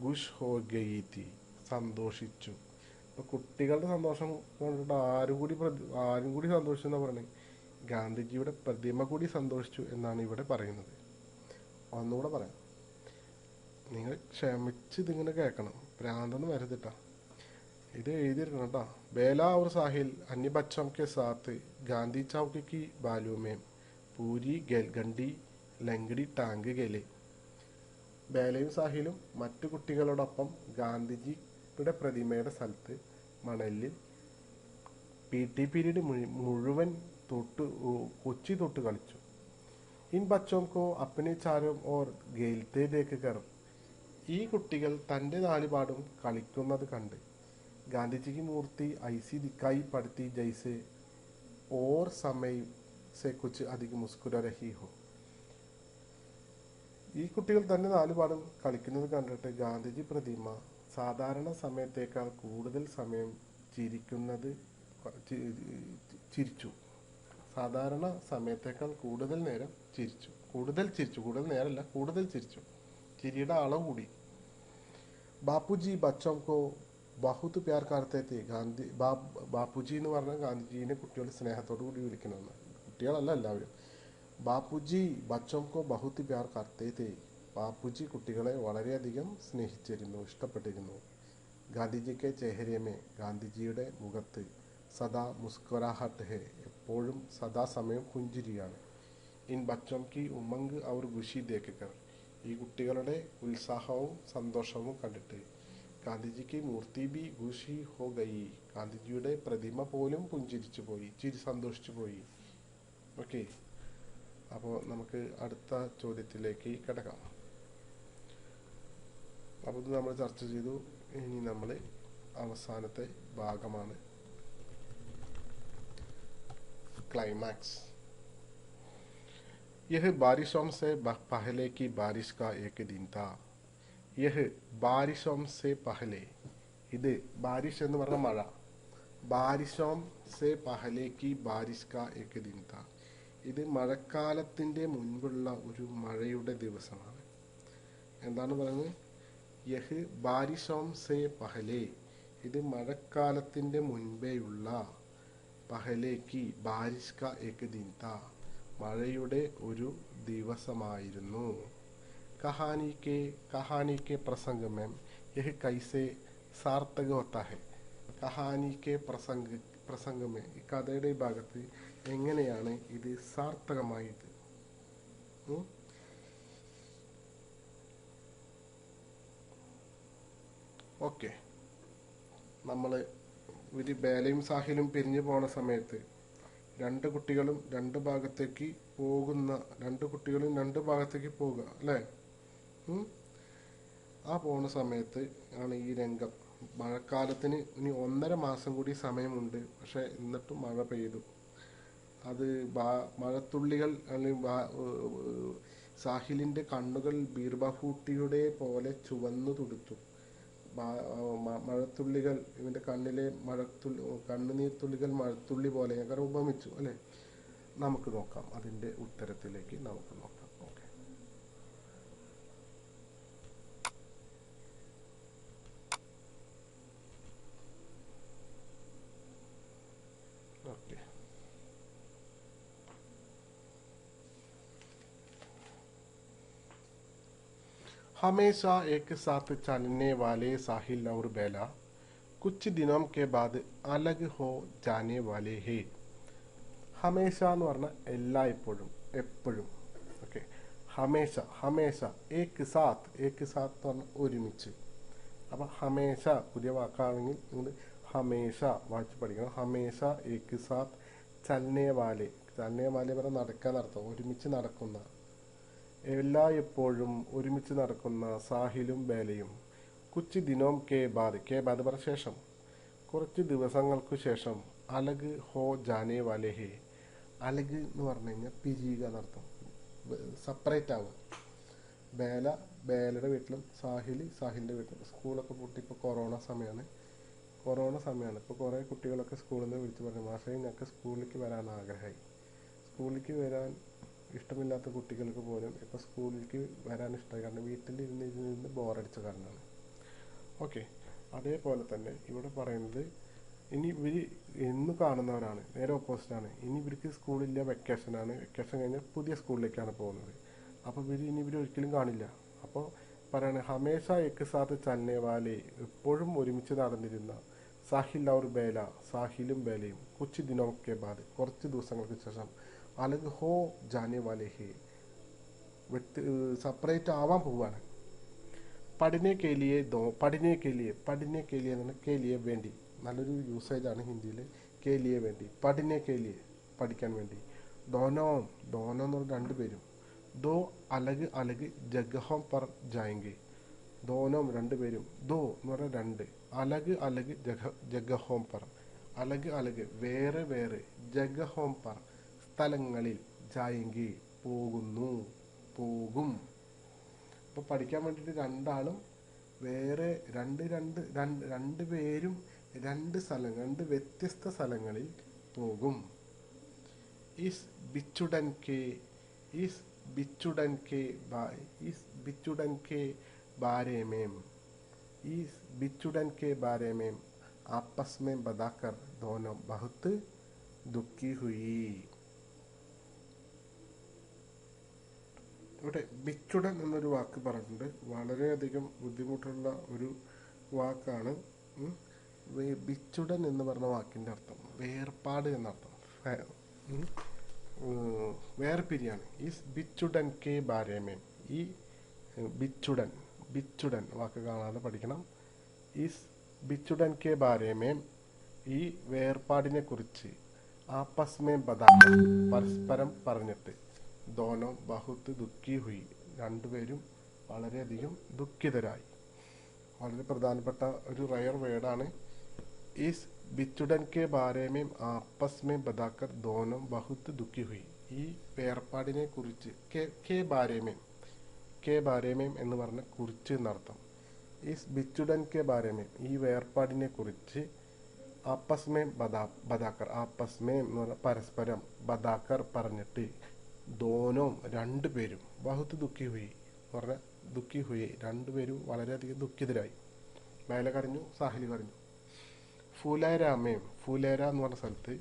ഖുഷ് ഹോ ഗയി തി, സന്തോഷിച്ചു. അപ്പൊ കുട്ടികളുടെ സന്തോഷം കണ്ടിട്ട് ആരും കൂടി സന്തോഷിച്ചു എന്നാ പറഞ്ഞത്, ഗാന്ധിജിയുടെ പ്രതിമ കൂടി സന്തോഷിച്ചു എന്നാണ് ഇവിടെ പറയുന്നത്. ഒന്നുകൂടെ പറയാം, നിങ്ങൾ ക്ഷമിച്ച് ഇതിങ്ങനെ കേൾക്കണം, ഭ്രാന്തൊന്നും വരുത്തിട്ടാ, ഇത് എഴുതിയിരിക്കണം കേട്ടോ. ബേല और साहिल अन्य बच्चों के साथ गांधी चौक की बालू में पूरी गंडी ലങ്കടി ടാങ്ക് ഗേലെ, ബേലയും സാഹിലും മറ്റു കുട്ടികളോടൊപ്പം ഗാന്ധിജിയുടെ പ്രതിമയുടെ സ്ഥലത്ത് മണലിൽ പി ടി പീരീഡ് മുഴുവൻ കൊച്ചി തൊട്ട് കളിച്ചു. ഇൻ ബച്ചോം കോ അപ്പനെ ചാരോം ഓർ ഗേൽത്തെ ദേക്കർ, ഈ കുട്ടികൾ തൻ്റെ നാലുപാടും കളിക്കുന്നത് കണ്ട് ഗാന്ധിജിക്ക് മൂർത്തി ഐസി ദിക്കായി പടുത്തി ജൈസെ ഓർ സമയ സെ കുച്ച് അധികം മുസ്കുരാ രഹി ഹോ, ഈ കുട്ടികൾ തൻ്റെ നാലുപാടും കളിക്കുന്നത് കണ്ടിട്ട് ഗാന്ധിജി പ്രതിമ സാധാരണ സമയത്തേക്കാൾ കൂടുതൽ സമയം ചിരിച്ചു, സാധാരണ സമയത്തേക്കാൾ കൂടുതൽ നേരം ചിരിച്ചു, കൂടുതൽ നേരമല്ല, കൂടുതൽ ചിരിച്ചു, ചിരിയുടെ അളവ് കൂടി. ബാപ്പുജി ബച്ചോം കോ ബഹുത്ത് പ്യാർ കർത്തേ ഥേ, ബാപ്പുജി എന്ന് പറഞ്ഞാൽ ഗാന്ധിജീനെ കുട്ടികൾ സ്നേഹത്തോടു കൂടി വിളിക്കണമെന്ന്, കുട്ടികളല്ല എല്ലാവരും. ബാപ്പുജി ബച്ചോം കോ ബഹുത്ത് പ്യാർ കർത്തേ ഥേ, ബാപ്പുജി കുട്ടികളെ വളരെയധികം സ്നേഹിച്ചിരുന്നു, ഇഷ്ടപ്പെട്ടിരുന്നു. ഗാന്ധിജിക്ക് ചേഹരേമേ, ഗാന്ധിജിയുടെ മുഖത്ത്, സദാ മുസ്കുരാഹട്ട് ഹേ, എപ്പോഴും സദാസമയം പുഞ്ചിരിയാണ്. ഇൻ ബച്ചോം കി ഉമംഗ് ഔർ ഖുഷി ദേക്കർ, ഈ കുട്ടികളുടെ ഉത്സാഹവും സന്തോഷവും കണ്ടിട്ട് ഗാന്ധിജിക്ക് മൂർത്തി ബി ഖുഷി ഹോ ഗയി, ഗാന്ധിജിയുടെ പ്രതിമ പോലും പുഞ്ചിരിച്ചു പോയി, സന്തോഷിച്ചു പോയി. ഓക്കെ, അപ്പോൾ നമുക്ക് അടുത്ത ചോദ്യത്തിലേക്ക് കിടക്കാം. അപ്പോൾ ഇത് നമ്മൾ ചർച്ച ചെയ്തു. ഇനി നമ്മൾ അവസാനത്തെ ഭാഗമാണ് क्लाइमैक्स। यह बारिशों से पहले की बारिश का एक दिन था। यह बारिशों से पहले, ഇത് ബാരിഷ് എന്ന് പറഞ്ഞ മഴ, ബാരിഷോം സെ പഹലേക്ക് ബാരിഷ് കാ ഏക് ദിൻ താ. ഇത് മഴക്കാലത്തിൻ്റെ മുൻപുള്ള ഒരു മഴയുടെ ദിവസമാണ്. എന്താണ് പറയുന്നത്? യഹ് ബാരിഷോം സെ പഹലേ, ഇത് മഴക്കാലത്തിൻ്റെ മുൻപേയുള്ള, പഹലേക്ക് ബാരിഷ് കാ ഏക് ദിൻ താ, മഴയുടെ ഒരു ദിവസമായിരുന്നു. കഹാനി കെ പ്രസംഗ് में यह कैसे सार्थक होता है. കഹാനി കെ പ്രസംഗ് में, ഈ കഥയുടെ ഭാഗത്ത് എങ്ങനെയാണ് ഇത് സാർത്ഥകമായത്? ഓക്കെ, നമ്മൾ ഒരു ബേലയും സാഹിലും പിരിഞ്ഞു പോണ സമയത്ത് രണ്ട് കുട്ടികളും രണ്ട് ഭാഗത്തേക്ക് പോകുക അല്ലേ? ആ പോണ സമയത്ത് ആണ് ഈ രംഗം. മഴക്കാലത്തിന് ഇനി 1.5 മാസം കൂടി സമയമുണ്ട്, പക്ഷെ എന്നിട്ടും മഴ പെയ്തു. അത് മഴത്തുള്ളികൾ അല്ലെങ്കിൽ സാഹിലിൻ്റെ കണ്ണുകൾ ബീർബഹൂട്ടിയുടെ പോലെ ചുവന്നു തുടുത്തു. മഴത്തുള്ളികൾ ഇവൻ്റെ കണ്ണിലെ കണ്ണുനീർ തുള്ളികൾ മഴത്തുള്ളി പോലെ ഞങ്ങൾ ഉപമിച്ചു അല്ലേ? നമുക്ക് നോക്കാം, അതിൻ്റെ ഉത്തരത്തിലേക്ക് നമുക്ക് നോക്കാം. Okay, okay. हमेशा एक साथ चलने वाले साहिल और बेला कुछ दिनों के बाद अलग हो जाने वाले हैं. ഹമേശ എന്ന് പറഞ്ഞാൽ എല്ലായ്പ്പോഴും, എപ്പോഴും. ഓക്കെ, ഹമേശ ഏക് സാത്ത് എന്ന് പറഞ്ഞാൽ ഒരുമിച്ച്. അപ്പം ഹമേശ പുതിയ വാക്കാണെങ്കിൽ നിങ്ങൾ ഹമേശ വായിച്ച് പഠിക്കണം. ഹമേശ ഏക് സാത്ത് ചലനെ വാലെ പറഞ്ഞാൽ നടക്കാൻ അർത്ഥം, ഒരുമിച്ച് നടക്കുന്ന, എല്ലായ്പ്പോഴും ഒരുമിച്ച് നടക്കുന്ന സാഹിലും ബേലയും. കുച്ച് ദിനോം കെ ബാദ് പറഞ്ഞ ശേഷം, കുറച്ച് ദിവസങ്ങൾക്ക് ശേഷം, അലഗ് ഹോ ജാനെ വാലെ ഹേ. അലഗ് എന്ന് പറഞ്ഞു കഴിഞ്ഞാൽ പിരിയുക എന്നർത്ഥം, സെപ്പറേറ്റ് ആവുക. ബേലയുടെ വീട്ടിലും സാഹിലിൻ്റെ വീട്ടിലും. സ്കൂളൊക്കെ പൂട്ടി, ഇപ്പോൾ കൊറോണ സമയമാണ്. ഇപ്പോൾ കുറേ കുട്ടികളൊക്കെ സ്കൂളിൽ നിന്ന് വിളിച്ച് പറഞ്ഞു, മാഷേ ഞങ്ങൾക്ക് സ്കൂളിലേക്ക് വരാൻ ആഗ്രഹമായി. സ്കൂളിലേക്ക് വരാൻ ഇഷ്ടമില്ലാത്ത കുട്ടികൾക്ക് പോലും ഇപ്പോൾ സ്കൂളിലേക്ക് വരാൻ ഇഷ്ടമായി, കാരണം വീട്ടിലിരുന്ന് ബോറടിച്ച കാരണമാണ്. ഓക്കെ, അതേപോലെ തന്നെ ഇവിടെ പറയുന്നത്, ഇനി ഇവർ എന്ന് കാണുന്നവരാണ്, നേരെ ഓപ്പോസിറ്റാണ്. ഇനി ഇവർക്ക് സ്കൂളില്ല, വെക്കേഷനാണ്. വെക്കേഷൻ കഴിഞ്ഞാൽ പുതിയ സ്കൂളിലേക്കാണ് പോകുന്നത്. അപ്പോൾ ഇവർ ഒരിക്കലും കാണില്ല. അപ്പോൾ പറയണേ, ഹമേശ ഏക് സാത്ത് ചലനെ വാലെ, എപ്പോഴും ഒരുമിച്ച് നടന്നിരുന്ന, Sahil our Bela, സാഹിലും ബേലയും, Cooch ദിനോം K ബാദ്, കുറച്ച് ദിവസങ്ങൾക്ക് ശേഷം, അലഗ് ഹോ ജാനെ വാലെ ഹേ, സെപ്പറേറ്റ് ആവാൻ പോവുകയാണ്. പഠിനെ കേലിയെ എന്ന് കേലിയെ വേണ്ടി, നല്ലൊരു യൂസേജാണ് ഹിന്ദിയിൽ. കേലിയെ വേണ്ടി, പഠിനെ കേലിയെ പഠിക്കാൻ വേണ്ടി. ദോനോം എന്ന് പറഞ്ഞ രണ്ടുപേരും. ദോ അലഗ് ജഗഹോം പർ ജായെങ്കെ. ദോനോം രണ്ടുപേരും, ദോ എന്ന് പറഞ്ഞാൽ രണ്ട്, അലഗ് ജഗഹോം പർ, അലഗ് വേറെ, ജഗഹോം പർ സ്ഥലങ്ങളിൽ, ജായെങ്കെ പോകും. അപ്പോൾ പഠിക്കാൻ വേണ്ടിയിട്ട് രണ്ടാളും വേറെ രണ്ടുപേരും രണ്ട് വ്യത്യസ്ത സ്ഥലങ്ങളിൽ പോകും. ഇസ് बिछुड़न के बारे में आपस में बताकर दोनों बहुत दुखी हुई. ഇവിടെ ബിച്ചുടൻ എന്നൊരു വാക്ക് പറഞ്ഞിട്ടുണ്ട്. വളരെയധികം ബുദ്ധിമുട്ടുള്ള ഒരു വാക്കാണ്. ബിച്ചുടൻ എന്ന് പറഞ്ഞ വാക്കിൻ്റെ അർത്ഥം വേർപാട് എന്നർത്ഥം, വേർപിരിയാണ്. ഈ ബിച്ചുടൻ കെ ബാരേമേം, ഈ ബിച്ചുടൻ വാക്ക് കാണാതെ പഠിക്കണം. ഈ ബിച്ചുടൻ കെ ബാരേമേം, ഈ വേർപാടിനെ കുറിച്ച്, ആപ്പസ്മേ ബദാ, പരസ്പരം പറഞ്ഞിട്ട്, ദോനോ ബഹുത്ത് ദുഃഖി ഹുയി, രണ്ടുപേരും വളരെയധികം ദുഃഖിതരായി. വളരെ പ്രധാനപ്പെട്ട ഒരു റയർ വേർഡാണ്. ഈസ് ബിച്ചുടൻ കെ ബാരേമേം ആപ്പസ്മേ ബദാക്കർ ദോനോ ബഹുത്ത് ദുഃഖി ഹുയി. ഈ വേർപാടിനെ കുറിച്ച്, കെ ബാരേമേം എന്ന് പറഞ്ഞ കുറിച്ച് എന്നർത്ഥം. ഈസ് ബിച്ചുടൻ കെ ബാരേമേം, ഈ വേർപാടിനെ കുറിച്ച്, ആപ്പസ് में ബദാക്കർ ആപ്പസ് में എന്ന് പറഞ്ഞാൽ പരസ്പരം ബദാക്കർ പറഞ്ഞിട്ട് ദോനോം രണ്ടുപേരും ബഹുത്ത് ദുഃഖി ഹുയി എന്ന് പറഞ്ഞാൽ ദുഃഖി ഹുയി രണ്ടുപേരും വളരെയധികം ദുഃഖിതരായി. മേലെ കരഞ്ഞു, സാഹിൽ കരഞ്ഞു. ഫുലേരാമേം, ഫുലേര എന്ന് പറഞ്ഞ സ്ഥലത്ത്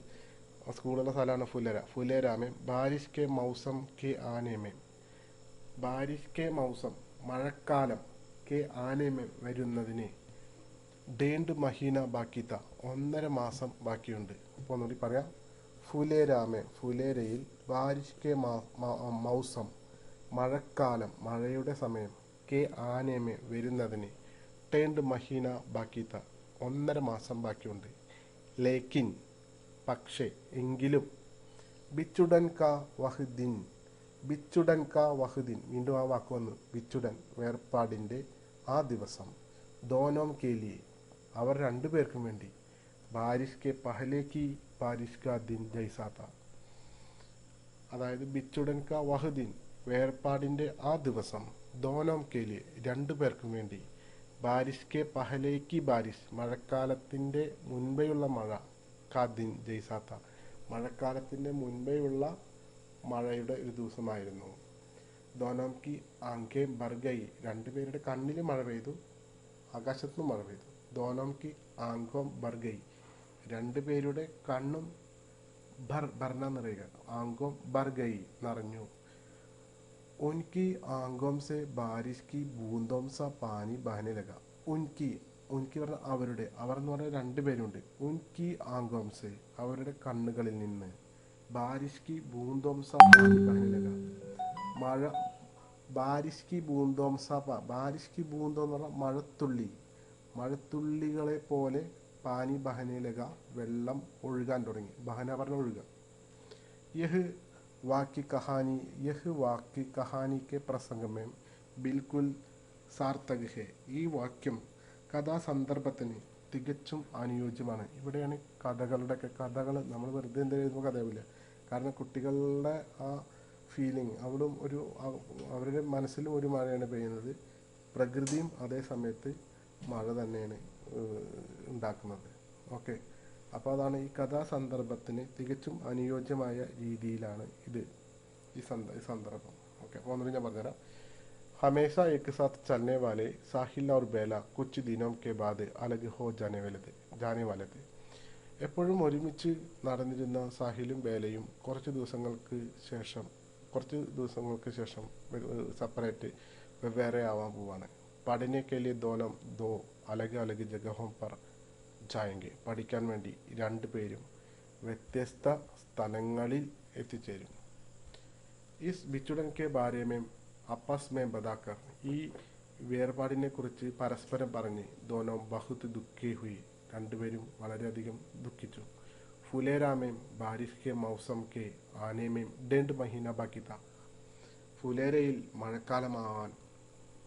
സ്കൂളുള്ള സ്ഥലമാണ് ഫുലേര. ഫുലേരാമേം ബാരിഷ് കെ മൗസം കെ ആനേമേം, ബാരിഷ് കെ മൗസം മഴക്കാലം കെ ആനേമേം വരുന്നതിന് ഡേണ്ട് മഹീന ബാക്കിത്ത 1.5 മാസം ബാക്കിയുണ്ട്. അപ്പോൾ ഒന്നുകൂടി പറയാം. ഫുലേരാമേ, ഫുലേരയിൽ ബാരിഷ് കെ മൗസം മഴക്കാലം മഴയുടെ സമയം കെ ആനേമേ വരുന്നതിന് ടേണ്ട് മഹീന ബാക്കിത്ത 1.5 മാസം ബാക്കിയുണ്ട്. ലേക്കിൻ പക്ഷേ എങ്കിലും ബിച്ചുടൻ കാ വഹുദ്ദീൻ, ബിച്ചുടൻ കാ വഹുദ്ദീൻ വീണ്ടും ആ വാക്ക് വന്നു. ബിച്ചുടൻ വേർപാടിൻ്റെ ആ ദിവസം ദോനോം കേലിയെ അവർ രണ്ടുപേർക്കും വേണ്ടി ബാരിഷ് കെ പഹലേക്ക് ബാരിഷ് കാ ദിൻ ജൈസാത്ത, അതായത് ബിച്ചുടൻ കാ വഹുദ്ദീൻ വേർപാടിൻ്റെ ആ ദിവസം ദോനോം കേലിയെ രണ്ടുപേർക്കും വേണ്ടി ബാരിഷ് കെ പഹലേക്ക് ബാരിഷ് മഴക്കാലത്തിൻ്റെ മുൻപെയുള്ള മഴ കാദിൻ ജയ്സാത്ത മഴക്കാലത്തിൻ്റെ മുൻപെയുള്ള മഴയുടെ ഒരു ദിവസമായിരുന്നു. ദോനോം കി ആങ്കെ ബർഗൈ രണ്ടുപേരുടെ കണ്ണിൽ മഴ പെയ്തു, ആകാശത്തുനിന്ന് മഴ പെയ്തു. ദോനോം കി ആങ്കോം ബർഗൈ രണ്ടുപേരുടെ കണ്ണും ഭർണ നിറയുക, ആങ്കോം ബർഗൈ നിറഞ്ഞു. ഉൻകി ആങ്കോം സെ ബാരിഷ് കി ബൂന്തോം സ പാനി ബഹനെ ലഗ. ഉൻകി, ഉൻകി പറഞ്ഞ അവരുടെ, അവർ എന്ന് പറഞ്ഞാൽ രണ്ടുപേരുണ്ട്. ഉൻകി ആങ്കോം സെ അവരുടെ കണ്ണുകളിൽ നിന്ന് ബാരിഷ് കി ബൂന്തോം സ പാനി ബഹനെ ലഗ മഴ, ബാരിഷ് കി ബൂന്തോം സ ബാരിഷ് കി ബൂന്തോ എന്ന് പറഞ്ഞാൽ മഴത്തുള്ളി, മഴത്തുള്ളികളെ പോലെ പാനി ബഹനെ ലഗ വെള്ളം ഒഴുകാൻ തുടങ്ങി. ബഹന പറഞ്ഞ ഒഴുക. യഹ് വാക്യ കഹാനി, യഹ് വാക്യ കഹാനി കെ പ്രസംഗമേം ബിൽക്കുൽ സാർത്ഥക് ഹെ. ഈ വാക്യം കഥാസന്ദർഭത്തിന് തികച്ചും അനുയോജ്യമാണ്. ഇവിടെയാണ് കഥകൾ നമ്മൾ വെറുതെ എന്തെങ്കിലും എഴുതുമ്പോൾ കഥയാവില്ല. കാരണം കുട്ടികളുടെ ആ ഫീലിംഗ് അവിടും ഒരു അവരുടെ മനസ്സിലും ഒരു മഴയാണ് പെയ്യുന്നത്, പ്രകൃതിയും അതേ സമയത്ത് മഴ തന്നെയാണ് ഉണ്ടാക്കുന്നത്. ഓക്കെ, അപ്പോൾ അതാണ് ഈ കഥാസന്ദർഭത്തിന് തികച്ചും അനുയോജ്യമായ രീതിയിലാണ് ഈ സന്ദർഭം. ഓക്കെ, അപ്പോൾ ഒന്നുകൂടി ഞാൻ പറഞ്ഞുതരാം. हमेशा एक साथ चलने वाले साहिल और बेला कुछ दिनों के बाद अलग हो जाने वाले थे. എപ്പോഴും ഒരുമിച്ച് നടന്നിരുന്ന സാഹിലും ബേലയും കുറച്ച് ദിവസങ്ങൾക്ക് ശേഷം സെപ്പറേറ്റ് വെവ്വേറെ ആവാൻ പോവാണ്. പഠനെ കെ ലിയെ ദോനം ദോ അലഗ് അലഗ് ജഗഹോം പർ ജായെങ്കെ. പഠിക്കാൻ വേണ്ടി രണ്ടുപേരും വ്യത്യസ്ത സ്ഥലങ്ങളിൽ എത്തിച്ചേരും. ഇസ് ബിച്ചുടൻ കെ ബാരേമേം അപ്പസ് മേ ബദാക്കർ. ഈ വേർപാടിനെ കുറിച്ച് പരസ്പരം പറഞ്ഞ് ദോനോം ബഹുത്ത് ദുഃഖി ഹുയി രണ്ടുപേരും വളരെയധികം ദുഃഖിച്ചു. ഫുലേരാമേം ബാരിഷ് കെ മൗസം കെ ആനേമേം 2 മഹീന ബാക്കിത്ത. ഫുലേരയിൽ മഴക്കാലമാവാൻ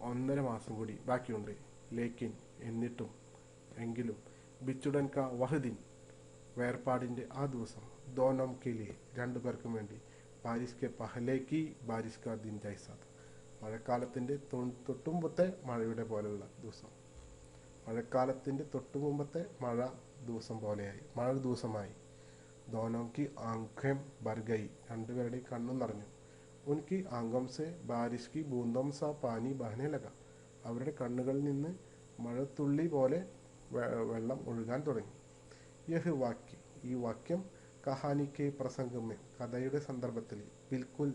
1.5 മാസം കൂടി ബാക്കിയുണ്ട്. ലേക്കിൻ എന്നിട്ടും എങ്കിലും ബിച്ചുടൻ കാ വഹുദ്ദീൻ വേർപാടിൻ്റെ ആ ദിവസം ദോനോം കെലിയെ രണ്ടുപേർക്കും വേണ്ടി ബാരിഷ് കെ പഹലേക്ക് ബാരിഷ് കാ ദിൻ ജൈസാത്ത മഴക്കാലത്തിൻ്റെ തൊട്ടുമുമ്പത്തെ മഴയുടെ പോലെയുള്ള ദിവസം, മഴക്കാലത്തിൻ്റെ തൊട്ടുമുമ്പത്തെ മഴ ദിവസമായി. ദോനോം കി ആംഖേം ബർഗൈ രണ്ടുപേരുടെയും കണ്ണും നിറഞ്ഞു. ഉൻകി ആംഗം സെ ബാരിഷ് കി ബൂന്തോം സ പാനി ബഹനെ ലഗ അവരുടെ കണ്ണുകളിൽ നിന്ന് മഴത്തുള്ളി പോലെ വെള്ളം ഒഴുകാൻ തുടങ്ങി. യഹ് വാക്യ ഈ വാക്യം കഹാനിക്ക് പ്രസംഗമേ കഥയുടെ സന്ദർഭത്തിൽ ബിൽക്കുൽ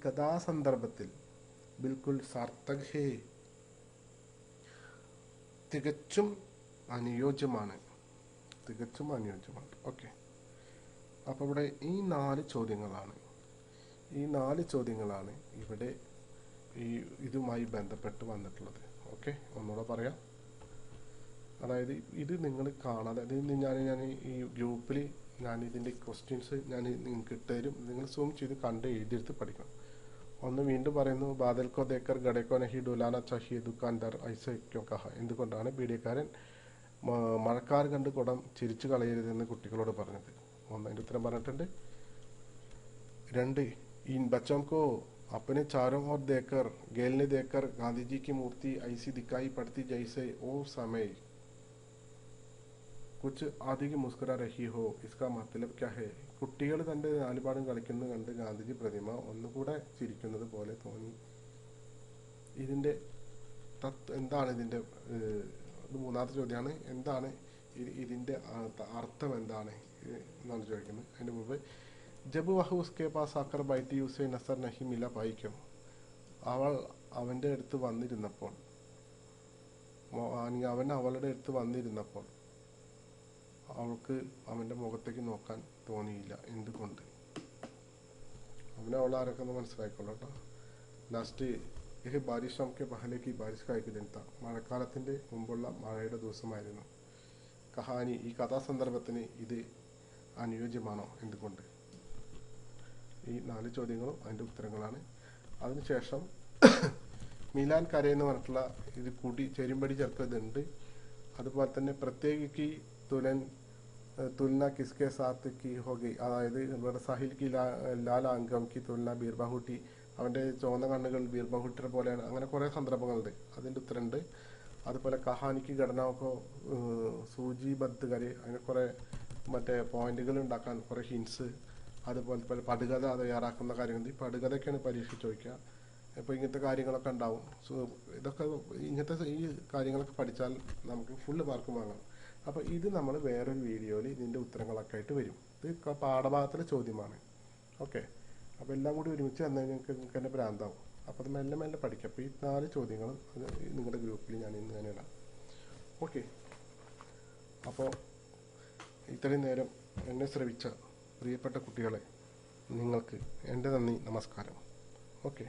കഥാസന്ദർഭത്തിൽ ബിൽക്കുൽ സാർത്ഥക് ഹേ തികച്ചും അനുയോജ്യമാണ്. ഓക്കെ, അപ്പോൾ ഇവിടെ ഈ 4 ചോദ്യങ്ങളാണ് ഇവിടെ ഇതുമായി ബന്ധപ്പെട്ട് വന്നിട്ടുള്ളത്. ഓക്കെ, ഒന്നുകൂടെ പറയാം. അതായത് ഇത് നിങ്ങൾ കാണാതെ ഞാൻ ഈ ഗ്രൂപ്പിൽ ഇതിൻ്റെ ക്വസ്റ്റ്യൻസ് നിങ്ങൾക്ക് ഇട്ടുതരും. നിങ്ങൾ സൂം ചെയ്ത് കണ്ട് എഴുതിയെടുത്ത് പഠിക്കണം. ഒന്ന് വീണ്ടും പറയുന്നു, ബാദൽക്കോ ദേക്കർ ഗഡേക്കോ നഹി ഡുലാന ചഹിയെ ദുക്കാൻദാർ ഐസ ക്യോ കഹ. എന്തുകൊണ്ടാണ് പീഡിയക്കാരൻ മഴക്കാർ കണ്ട് കുടം ചിരിച്ചു കളയരുതെന്ന് കുട്ടികളോട് പറഞ്ഞത്? അതിൻ്റെ ഉത്തരം പറഞ്ഞിട്ടുണ്ട്. 2, इन बच्चों को अपने चारों ओर देखकर गेलने देखकर गांधी जी की मूर्ति ऐसी दिखाई पड़ती जैसे वो समय കുച്ച് അധികം മുസ്കുര രഹി ഹോ ഇസ്കാ മത്തലബ് ക്യാ ഹെ. കുട്ടികൾ തൻ്റെ നാലുപാടും കളിക്കുന്നത് കണ്ട് ഗാന്ധിജി പ്രതിമ ഒന്നുകൂടെ ചിരിക്കുന്നത് പോലെ തോന്നി. ഇതിൻ്റെ എന്താണ് ഇതിൻ്റെ ഇത് മൂന്നാമത്തെ ചോദ്യമാണ്. എന്താണ് ഇതിൻ്റെ അർത്ഥം എന്താണ് എന്നാണ് ചോദിക്കുന്നത്. അതിന് മുമ്പ് ജബ് വഹു ഉസ്കെ പാസ് ആക്കർ ബൈറ്റി ഉസേ നസർ നഹി മില പായിക്കും. അവൻ്റെ അടുത്ത് വന്നിരുന്നപ്പോൾ അവൻ അവളുടെ അടുത്ത് വന്നിരുന്നപ്പോൾ അവൾക്ക് അവൻ്റെ മുഖത്തേക്ക് നോക്കാൻ തോന്നിയില്ല. എന്തുകൊണ്ട്? അവനെ ആരൊക്കെ ഒന്ന് മനസ്സിലായിക്കോളൂ കേട്ടോ. ലാസ്റ്റ് യഹ് ബാരിഷ് നമുക്ക് പഹലേക്ക് ബാരിഷ് കായ്ക്ക് ദിനത്ത. മഴക്കാലത്തിൻ്റെ മുമ്പുള്ള മഴയുടെ ദിവസമായിരുന്നു. കഹാനി ഈ കഥാസന്ദർഭത്തിന് ഇത് അനുയോജ്യമാണോ? എന്തുകൊണ്ട്? ഈ 4 ചോദ്യങ്ങളും അതിൻ്റെ ഉത്തരങ്ങളാണ്. അതിനുശേഷം മിലാൻ കര എന്ന് പറഞ്ഞിട്ടുള്ള ഇത് കൂടി ചെരുമ്പടി ചേർത്തതുണ്ട്. അതുപോലെ തന്നെ പ്രത്യേകിക്ക് തുലന കിസ്കെ സാത്ത് കി ഹോഗി, അതായത് ഇവിടെ സാഹിൽ കി ലാൽ അംഗം കി തുലന ബീർബാഹുട്ടി, അവൻ്റെ ചുവന്ന കണ്ണുകൾ ബീർബാഹുട്ടിയെ പോലെയാണ്. അങ്ങനെ കുറേ സന്ദർഭങ്ങളുണ്ട്. അതിൻ്റെ ഉത്തരമുണ്ട്. അതുപോലെ കഹാനിക്ക് ഘടനയൊക്കെ സൂചിബദ്ധ കരെ, അങ്ങനെ കുറേ മറ്റേ പോയിന്റുകൾ ഉണ്ടാക്കാൻ കുറേ ഹിൻസ്. അതുപോലെ പടുകഥ തയ്യാറാക്കുന്ന കാര്യങ്ങൾ. ഈ പടുകഥയൊക്കെയാണ് പരീക്ഷ ചോദിക്കുക. അപ്പോൾ ഇങ്ങനത്തെ കാര്യങ്ങളൊക്കെ ഉണ്ടാവും. ഇതൊക്കെ ഇങ്ങനത്തെ ഈ കാര്യങ്ങളൊക്കെ പഠിച്ചാൽ നമുക്ക് ഫുള്ള് മാർക്ക് വാങ്ങാം. അപ്പോൾ ഇത് നമ്മൾ വേറൊരു വീഡിയോയിൽ ഇതിൻ്റെ ഉത്തരങ്ങളൊക്കെ ആയിട്ട് വരും. ഇത് പാഠഭാഗത്തിലെ ചോദ്യമാണ്. ഓക്കെ, അപ്പോൾ എല്ലാം കൂടി ഒരുമിച്ച് വന്നാൽ നിങ്ങൾക്ക് തന്നെ ഭ്രാന്താവും. അപ്പോൾ അത് മെല്ലെ മെല്ലെ പഠിക്കാം. അപ്പോൾ ഈ 4 ചോദ്യങ്ങളും നിങ്ങളുടെ ഗ്രൂപ്പിൽ ഞാൻ ഇന്ന് തന്നെ ഇടാം. ഓക്കെ, അപ്പോൾ ഇത്രയും നേരം എന്നെ ശ്രവിച്ച പ്രിയപ്പെട്ട കുട്ടികളെ, നിങ്ങൾക്ക് എൻ്റെ നന്ദി, നമസ്കാരം. ഓക്കെ.